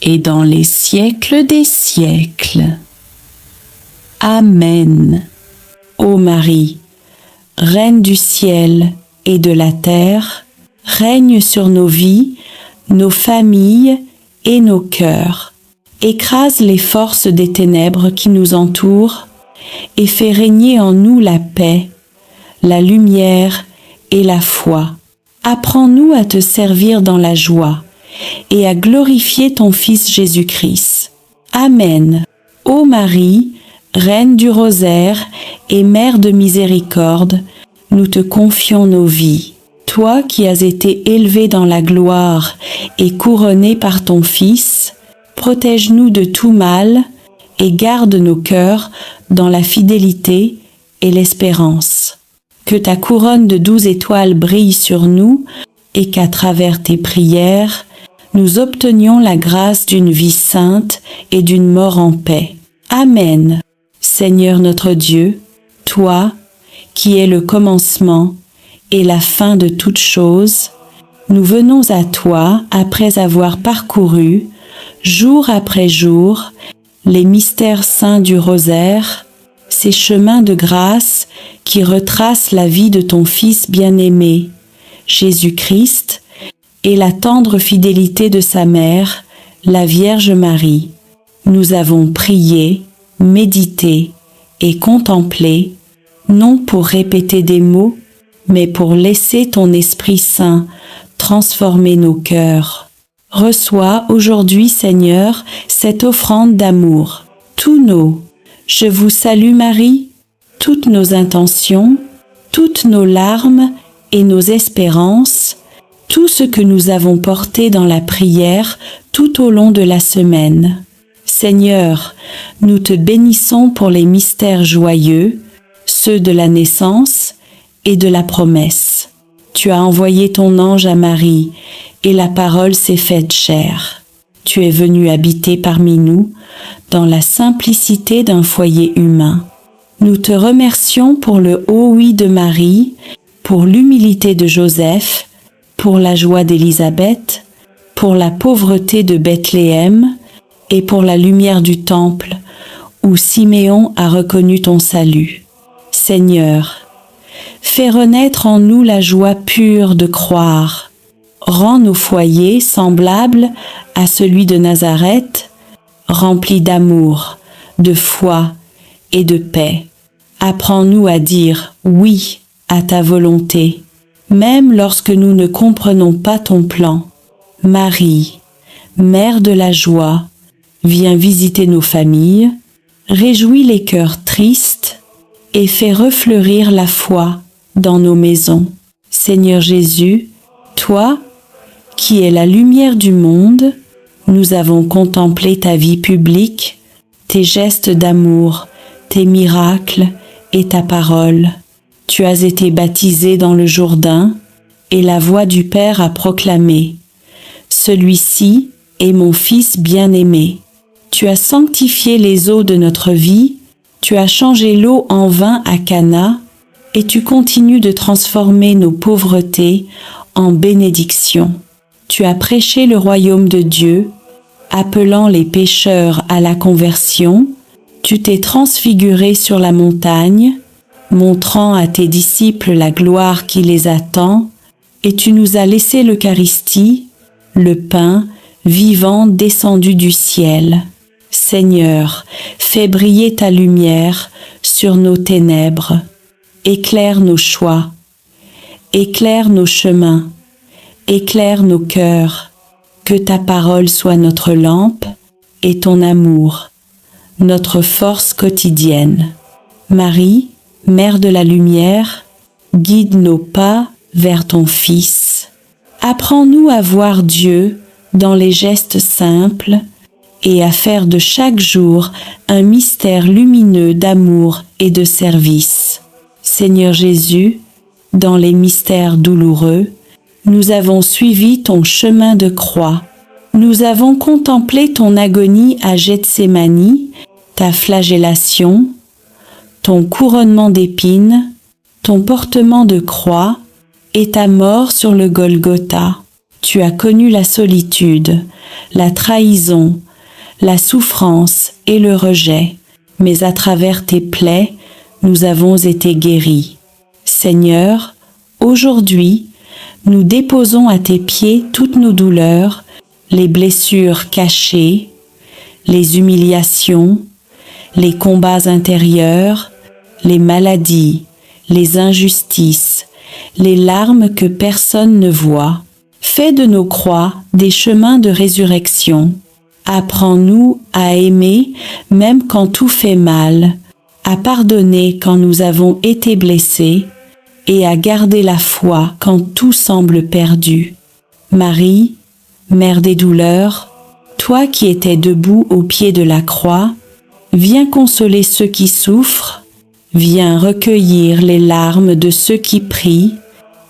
et dans les siècles des siècles. Amen. Ô Marie, Reine du ciel et de la terre, règne sur nos vies, nos familles et nos cœurs. Écrase les forces des ténèbres qui nous entourent et fais régner en nous la paix, la lumière et la foi. Apprends-nous à te servir dans la joie et à glorifier ton Fils Jésus-Christ. Amen. Ô Marie, Reine du rosaire et Mère de miséricorde, nous te confions nos vies. Toi qui as été élevée dans la gloire et couronnée par ton Fils, protège-nous de tout mal et garde nos cœurs dans la fidélité et l'espérance. Que ta couronne de 12 étoiles brille sur nous et qu'à travers tes prières, nous obtenions la grâce d'une vie sainte et d'une mort en paix. Amen. Seigneur notre Dieu, toi, qui es le commencement et la fin de toutes choses, nous venons à toi après avoir parcouru, jour après jour, les mystères saints du rosaire, ces chemins de grâce qui retracent la vie de ton Fils bien-aimé, Jésus-Christ, et la tendre fidélité de sa mère, la Vierge Marie. Nous avons prié, médité et contemplé, non pour répéter des mots, mais pour laisser ton Esprit Saint transformer nos cœurs. Reçois aujourd'hui, Seigneur, cette offrande d'amour. Tous nos « Je vous salue Marie », toutes nos intentions, toutes nos larmes et nos espérances, tout ce que nous avons porté dans la prière tout au long de la semaine. Seigneur, nous te bénissons pour les mystères joyeux, ceux de la naissance et de la promesse. Tu as envoyé ton ange à Marie, et la parole s'est faite chair. Tu es venu habiter parmi nous, dans la simplicité d'un foyer humain. Nous te remercions pour le haut oui de Marie, pour l'humilité de Joseph, pour la joie d'Élisabeth, pour la pauvreté de Bethléem et pour la lumière du temple, où Siméon a reconnu ton salut. Seigneur, fais renaître en nous la joie pure de croire. Rends nos foyers semblables à celui de Nazareth, remplis d'amour, de foi et de paix. Apprends-nous à dire oui à à ta volonté, même lorsque nous ne comprenons pas ton plan. Marie, Mère de la joie, viens visiter nos familles, réjouis les cœurs tristes et fais refleurir la foi dans nos maisons. Seigneur Jésus, toi, qui es la lumière du monde, nous avons contemplé ta vie publique, tes gestes d'amour, tes miracles et ta parole. Tu as été baptisé dans le Jourdain et la voix du Père a proclamé « Celui-ci est mon Fils bien-aimé ». Tu as sanctifié les eaux de notre vie, tu as changé l'eau en vin à Cana et tu continues de transformer nos pauvretés en bénédictions. Tu as prêché le royaume de Dieu, appelant les pécheurs à la conversion. Tu t'es transfiguré sur la montagne, montrant à tes disciples la gloire qui les attend, et tu nous as laissé l'Eucharistie, le pain vivant descendu du ciel. Seigneur, fais briller ta lumière sur nos ténèbres. Éclaire nos choix, éclaire nos chemins, éclaire nos cœurs. Que ta parole soit notre lampe et ton amour, notre force quotidienne. Marie, Mère de la lumière, guide nos pas vers ton Fils. Apprends-nous à voir Dieu dans les gestes simples et à faire de chaque jour un mystère lumineux d'amour et de service. Seigneur Jésus, dans les mystères douloureux, nous avons suivi ton chemin de croix. Nous avons contemplé ton agonie à Gethsémani, ta flagellation, ton couronnement d'épines, ton portement de croix et ta mort sur le Golgotha. Tu as connu la solitude, la trahison, la souffrance et le rejet, mais à travers tes plaies, nous avons été guéris. Seigneur, aujourd'hui, nous déposons à tes pieds toutes nos douleurs, les blessures cachées, les humiliations, les combats intérieurs, les maladies, les injustices, les larmes que personne ne voit. Fais de nos croix des chemins de résurrection. Apprends-nous à aimer même quand tout fait mal, à pardonner quand nous avons été blessés, et à garder la foi quand tout semble perdu. Marie, Mère des douleurs, toi qui étais debout au pied de la croix, viens consoler ceux qui souffrent, viens recueillir les larmes de ceux qui prient,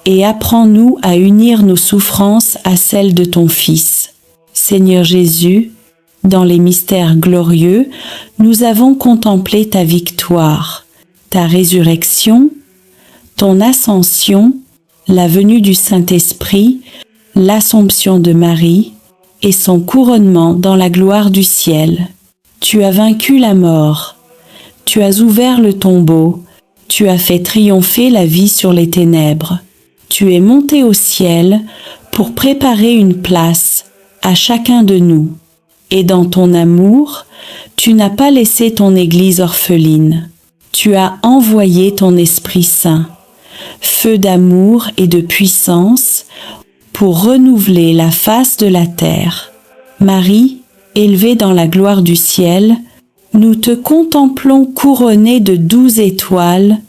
et apprends-nous à unir nos souffrances à celles de ton Fils. Seigneur Jésus, dans les mystères glorieux, nous avons contemplé ta victoire, ta résurrection, ton ascension, la venue du Saint-Esprit, l'Assomption de Marie et son couronnement dans la gloire du ciel. Tu as vaincu la mort, tu as ouvert le tombeau, tu as fait triompher la vie sur les ténèbres. Tu es monté au ciel pour préparer une place à chacun de nous. Et dans ton amour, tu n'as pas laissé ton Église orpheline. Tu as envoyé ton Esprit Saint, feu d'amour et de puissance, pour renouveler la face de la terre. Marie, élevée dans la gloire du ciel, nous te contemplons couronnée de 12 étoiles,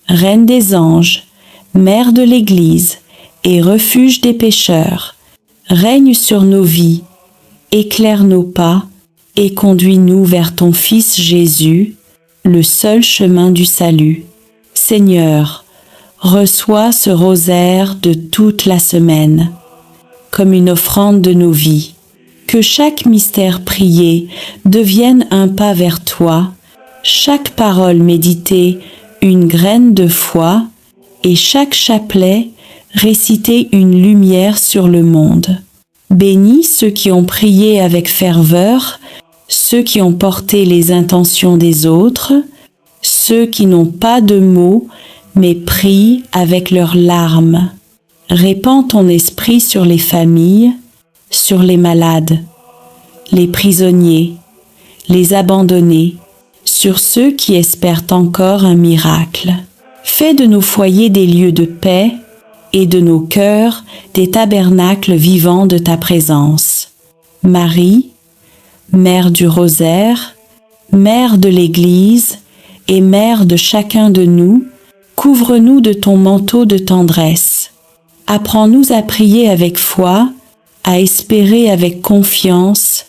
Reine des anges, Mère de l'Église et refuge des pécheurs. Règne sur nos vies, éclaire nos pas et conduis-nous vers ton Fils Jésus, le seul chemin du salut. Seigneur, reçois ce rosaire de toute la semaine, comme une offrande de nos vies. Que chaque mystère prié devienne un pas vers toi, chaque parole méditée une graine de foi, et chaque chapelet réciter une lumière sur le monde. Bénis ceux qui ont prié avec ferveur, ceux qui ont porté les intentions des autres, ceux qui n'ont pas de mots, mais prient avec leurs larmes. Répands ton esprit sur les familles, sur les malades, les prisonniers, les abandonnés, sur ceux qui espèrent encore un miracle. Fais de nos foyers des lieux de paix et de nos cœurs des tabernacles vivants de ta présence. Marie, Mère du Rosaire, Mère de l'Église et Mère de chacun de nous, couvre-nous de ton manteau de tendresse. Apprends-nous à prier avec foi, à espérer avec confiance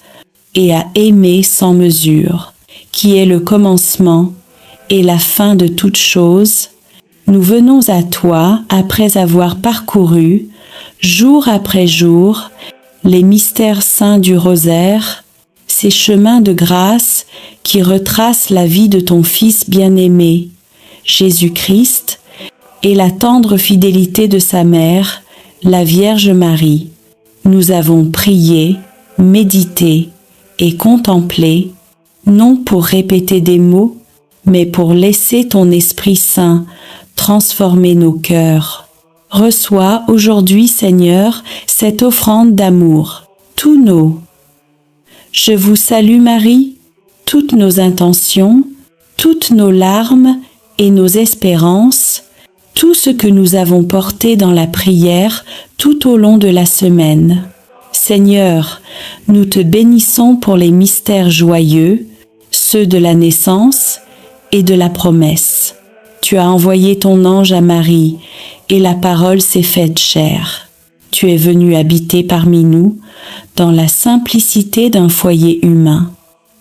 et à aimer sans mesure, qui est le commencement et la fin de toutes choses. Nous venons à toi après avoir parcouru, jour après jour, les mystères saints du rosaire, ces chemins de grâce qui retracent la vie de ton Fils bien-aimé, Jésus-Christ, et la tendre fidélité de sa mère, la Vierge Marie. Nous avons prié, médité et contemplé, non pour répéter des mots, mais pour laisser ton Esprit Saint transformer nos cœurs. Reçois aujourd'hui, Seigneur, cette offrande d'amour, tous nos. Je vous salue Marie, toutes nos intentions, toutes nos larmes et nos espérances, tout ce que nous avons porté dans la prière tout au long de la semaine. Seigneur, nous te bénissons pour les mystères joyeux, ceux de la naissance et de la promesse. Tu as envoyé ton ange à Marie, et la parole s'est faite chair. Tu es venu habiter parmi nous, dans la simplicité d'un foyer humain.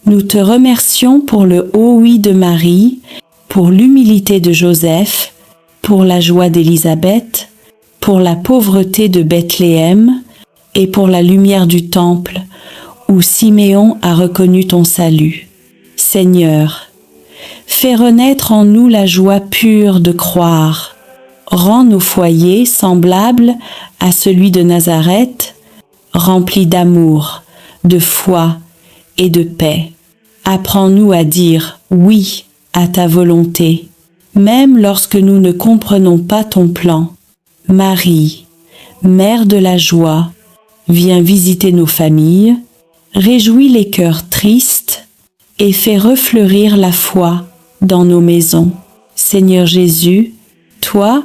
Nous te remercions pour le haut oui de Marie, pour l'humilité de Joseph, pour la joie d'Élisabeth, pour la pauvreté de Bethléem, et pour la lumière du temple, où Siméon a reconnu ton salut. Seigneur, fais renaître en nous la joie pure de croire. Rends nos foyers semblables à celui de Nazareth, remplis d'amour, de foi et de paix. Apprends-nous à dire oui à ta volonté, même lorsque nous ne comprenons pas ton plan. Marie, Mère de la joie, viens visiter nos familles, réjouis les cœurs tristes et fais refleurir la foi dans nos maisons. Seigneur Jésus, toi,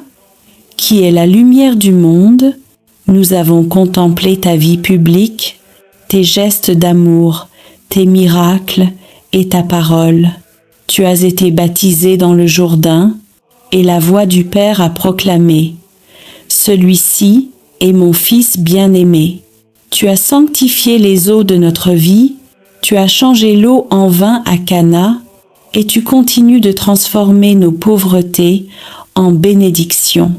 qui es la lumière du monde, nous avons contemplé ta vie publique, tes gestes d'amour, tes miracles et ta parole. Tu as été baptisé dans le Jourdain et la voix du Père a proclamé « Celui-ci est mon Fils bien-aimé ». Tu as sanctifié les eaux de notre vie, tu as changé l'eau en vin à Cana, et tu continues de transformer nos pauvretés en bénédictions.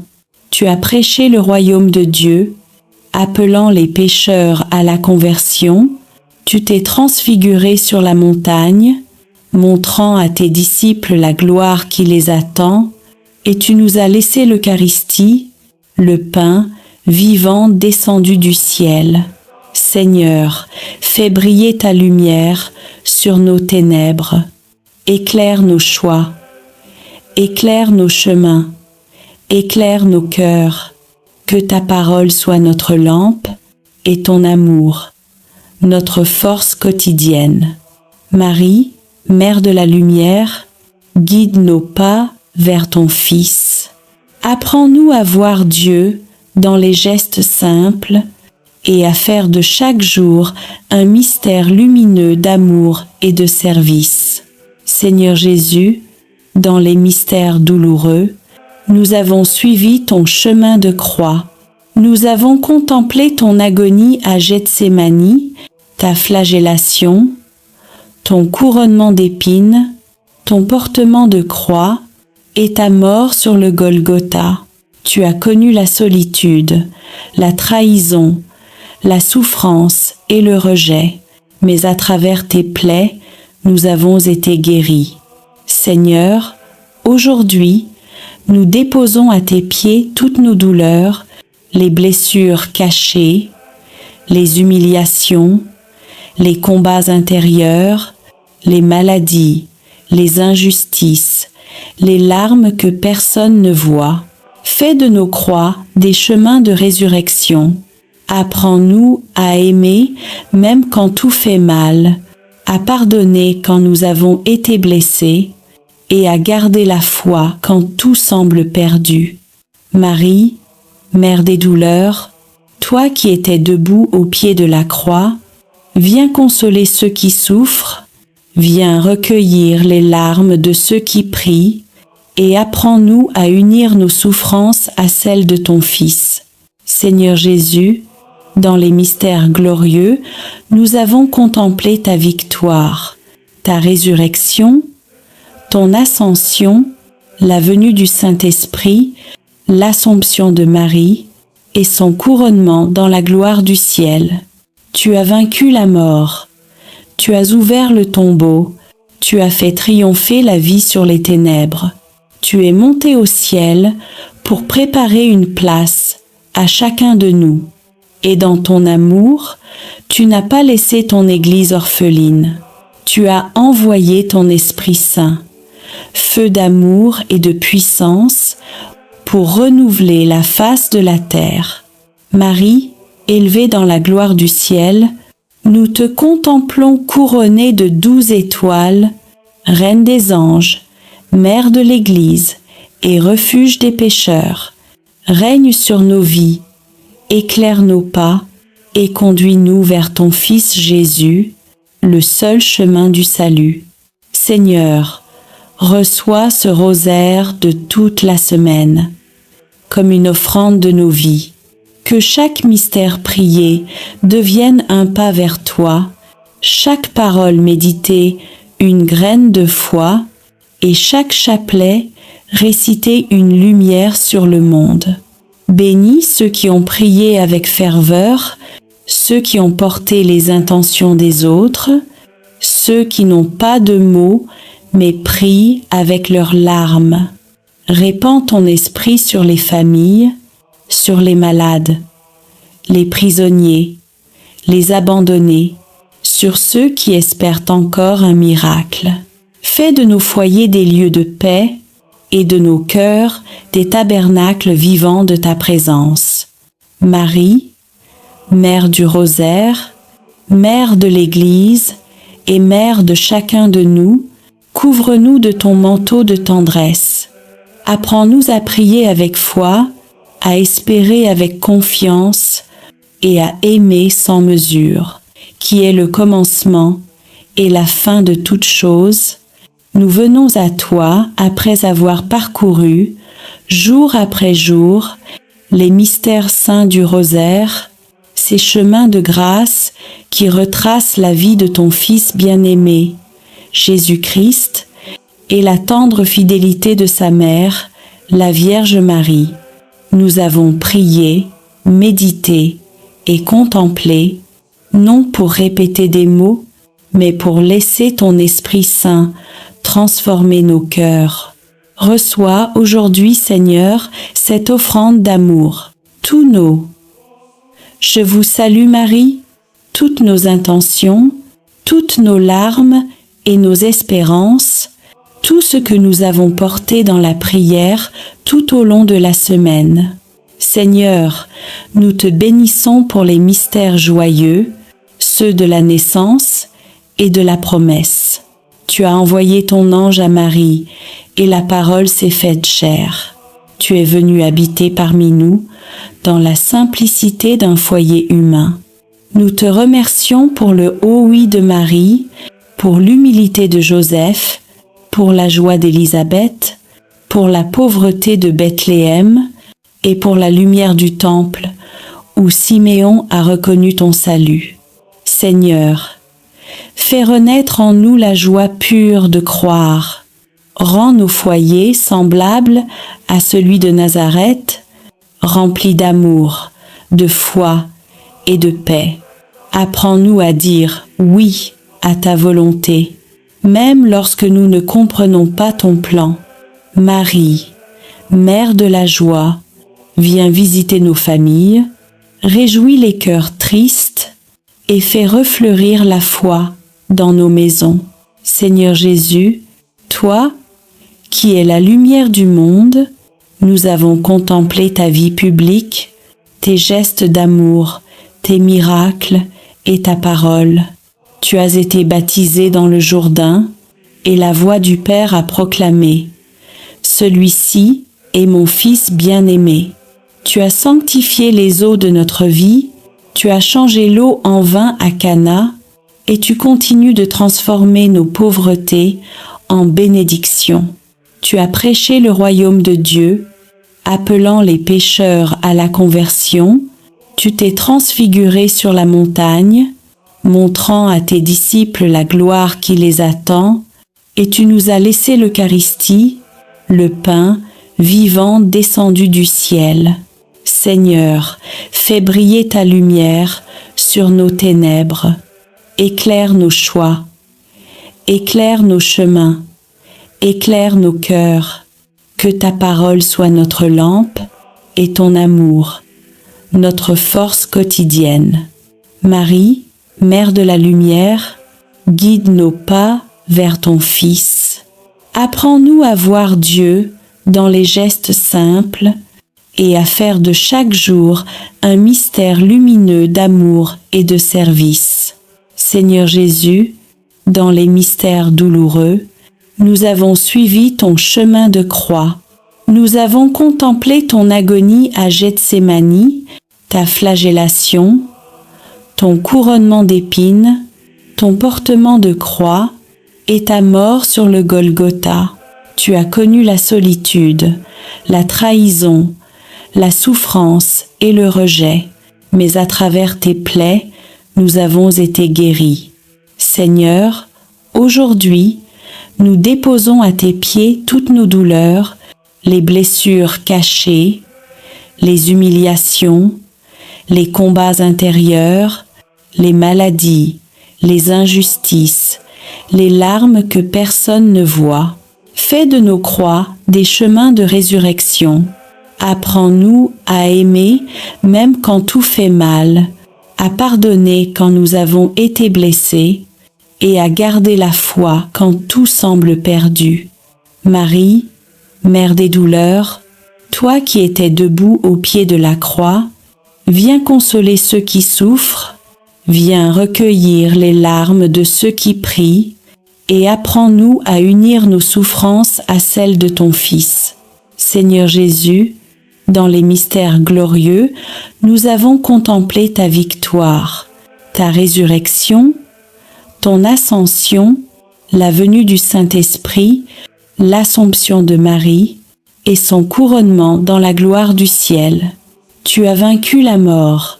Tu as prêché le royaume de Dieu, appelant les pécheurs à la conversion. Tu t'es transfiguré sur la montagne, montrant à tes disciples la gloire qui les attend, et tu nous as laissé l'Eucharistie, le pain vivant descendu du ciel. Seigneur, fais briller ta lumière sur nos ténèbres. Éclaire nos choix, éclaire nos chemins, éclaire nos cœurs. Que ta parole soit notre lampe et ton amour, notre force quotidienne. Marie, Mère de la lumière, guide nos pas vers ton Fils. Apprends-nous à voir Dieu dans les gestes simples et à faire de chaque jour un mystère lumineux d'amour et de service. Seigneur Jésus, dans les mystères douloureux, nous avons suivi ton chemin de croix. Nous avons contemplé ton agonie à Gethsémani, ta flagellation, ton couronnement d'épines, ton portement de croix et ta mort sur le Golgotha. Tu as connu la solitude, la trahison, la souffrance et le rejet, mais à travers tes plaies, nous avons été guéris. Seigneur, aujourd'hui, nous déposons à tes pieds toutes nos douleurs, les blessures cachées, les humiliations, les combats intérieurs, les maladies, les injustices, les larmes que personne ne voit. Fais de nos croix des chemins de résurrection. Apprends-nous à aimer même quand tout fait mal, à pardonner quand nous avons été blessés et à garder la foi quand tout semble perdu. Marie, Mère des douleurs, toi qui étais debout au pied de la croix, viens consoler ceux qui souffrent, viens recueillir les larmes de ceux qui prient, et apprends-nous à unir nos souffrances à celles de ton Fils. Seigneur Jésus, dans les mystères glorieux, nous avons contemplé ta victoire, ta résurrection, ton ascension, la venue du Saint-Esprit, l'Assomption de Marie et son couronnement dans la gloire du ciel. Tu as vaincu la mort, tu as ouvert le tombeau, tu as fait triompher la vie sur les ténèbres. Tu es monté au ciel pour préparer une place à chacun de nous. Et dans ton amour, tu n'as pas laissé ton Église orpheline. Tu as envoyé ton Esprit Saint, feu d'amour et de puissance, pour renouveler la face de la terre. Marie, élevée dans la gloire du ciel, nous te contemplons couronnée de 12 étoiles, Reine des anges, Mère de l'Église et refuge des pécheurs. Règne sur nos vies, éclaire nos pas et conduis-nous vers ton Fils Jésus, le seul chemin du salut. Seigneur, reçois ce rosaire de toute la semaine, comme une offrande de nos vies. Que chaque mystère prié devienne un pas vers toi, chaque parole méditée une graine de foi, et chaque chapelet réciter une lumière sur le monde. Bénis ceux qui ont prié avec ferveur, ceux qui ont porté les intentions des autres, ceux qui n'ont pas de mots, mais prient avec leurs larmes. Répands ton esprit sur les familles, sur les malades, les prisonniers, les abandonnés, sur ceux qui espèrent encore un miracle. Fais de nos foyers des lieux de paix et de nos cœurs des tabernacles vivants de ta présence. Marie, Mère du Rosaire, Mère de l'Église et Mère de chacun de nous, couvre-nous de ton manteau de tendresse. Apprends-nous à prier avec foi, à espérer avec confiance et à aimer sans mesure, qui est le commencement et la fin de toutes choses. Nous venons à toi après avoir parcouru, jour après jour, les mystères saints du rosaire, ces chemins de grâce qui retracent la vie de ton Fils bien-aimé, Jésus-Christ, et la tendre fidélité de sa mère, la Vierge Marie. Nous avons prié, médité et contemplé, non pour répéter des mots, mais pour laisser ton Esprit Saint transformer nos cœurs. Reçois aujourd'hui, Seigneur, cette offrande d'amour, tous nos. Je vous salue Marie, toutes nos intentions, toutes nos larmes et nos espérances, tout ce que nous avons porté dans la prière tout au long de la semaine. Seigneur, nous te bénissons pour les mystères joyeux, ceux de la naissance et de la promesse. Tu as envoyé ton ange à Marie, et la parole s'est faite chair. Tu es venu habiter parmi nous, dans la simplicité d'un foyer humain. Nous te remercions pour le haut oui de Marie, pour l'humilité de Joseph, pour la joie d'Élisabeth, pour la pauvreté de Bethléem, et pour la lumière du temple, où Siméon a reconnu ton salut. Seigneur, fais renaître en nous la joie pure de croire. Rends nos foyers semblables à celui de Nazareth, remplis d'amour, de foi et de paix. Apprends-nous à dire oui à ta volonté, même lorsque nous ne comprenons pas ton plan. Marie, Mère de la joie, viens visiter nos familles, réjouis les cœurs tristes et fais refleurir la foi dans nos maisons. Seigneur Jésus, toi, qui es la lumière du monde, nous avons contemplé ta vie publique, tes gestes d'amour, tes miracles et ta parole. Tu as été baptisé dans le Jourdain et la voix du Père a proclamé: celui-ci est mon Fils bien-aimé. Tu as sanctifié les eaux de notre vie, tu as changé l'eau en vin à Cana, et tu continues de transformer nos pauvretés en bénédictions. Tu as prêché le royaume de Dieu, appelant les pécheurs à la conversion. Tu t'es transfiguré sur la montagne, montrant à tes disciples la gloire qui les attend, et tu nous as laissé l'Eucharistie, le pain vivant descendu du ciel. Seigneur, fais briller ta lumière sur nos ténèbres. Éclaire nos choix, éclaire nos chemins, éclaire nos cœurs. Que ta parole soit notre lampe et ton amour, notre force quotidienne. Marie, Mère de la lumière, guide nos pas vers ton Fils. Apprends-nous à voir Dieu dans les gestes simples et à faire de chaque jour un mystère lumineux d'amour et de service. Seigneur Jésus, dans les mystères douloureux, nous avons suivi ton chemin de croix. Nous avons contemplé ton agonie à Gethsémani, ta flagellation, ton couronnement d'épines, ton portement de croix et ta mort sur le Golgotha. Tu as connu la solitude, la trahison, la souffrance et le rejet, mais à travers tes plaies, nous avons été guéris. Seigneur, aujourd'hui, nous déposons à tes pieds toutes nos douleurs, les blessures cachées, les humiliations, les combats intérieurs, les maladies, les injustices, les larmes que personne ne voit. Fais de nos croix des chemins de résurrection. Apprends-nous à aimer même quand tout fait mal, à pardonner quand nous avons été blessés et à garder la foi quand tout semble perdu. Marie, Mère des douleurs, toi qui étais debout au pied de la croix, viens consoler ceux qui souffrent, viens recueillir les larmes de ceux qui prient, et apprends-nous à unir nos souffrances à celles de ton Fils. Seigneur Jésus, dans les mystères glorieux, nous avons contemplé ta victoire, ta résurrection, ton ascension, la venue du Saint-Esprit, l'Assomption de Marie et son couronnement dans la gloire du ciel. Tu as vaincu la mort,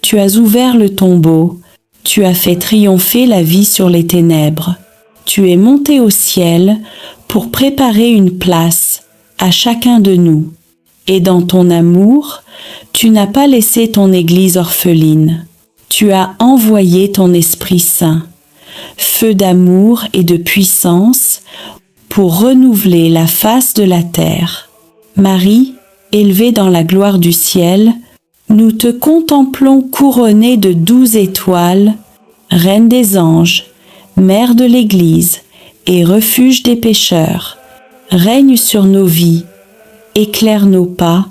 tu as ouvert le tombeau, tu as fait triompher la vie sur les ténèbres. Tu es monté au ciel pour préparer une place à chacun de nous. Et dans ton amour, tu n'as pas laissé ton Église orpheline. Tu as envoyé ton Esprit Saint, feu d'amour et de puissance, pour renouveler la face de la terre. Marie, élevée dans la gloire du ciel, nous te contemplons couronnée de 12 étoiles, Reine des anges, Mère de l'Église et refuge des pécheurs. Règne sur nos vies, éclaire nos pas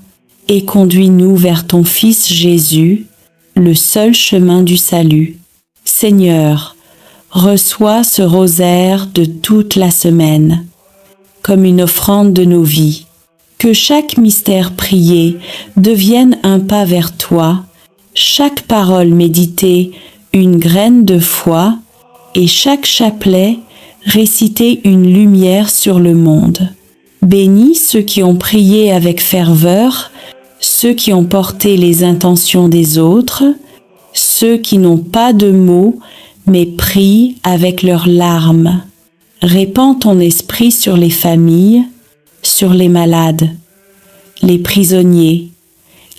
et conduis-nous vers ton Fils Jésus, le seul chemin du salut. Seigneur, reçois ce rosaire de toute la semaine, comme une offrande de nos vies. Que chaque mystère prié devienne un pas vers toi, chaque parole méditée une graine de foi, et chaque chapelet réciter une lumière sur le monde. Bénis ceux qui ont prié avec ferveur, ceux qui ont porté les intentions des autres, ceux qui n'ont pas de mots, mais prient avec leurs larmes. Répands ton esprit sur les familles, sur les malades, les prisonniers,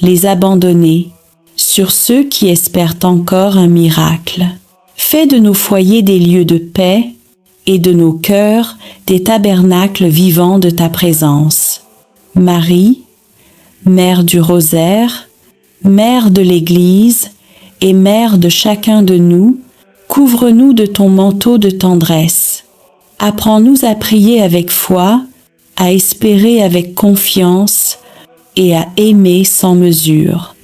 les abandonnés, sur ceux qui espèrent encore un miracle. Fais de nos foyers des lieux de paix et de nos cœurs des tabernacles vivants de ta présence. Marie, Mère du Rosaire, Mère de l'Église et Mère de chacun de nous, couvre-nous de ton manteau de tendresse. Apprends-nous à prier avec foi, à espérer avec confiance et à aimer sans mesure.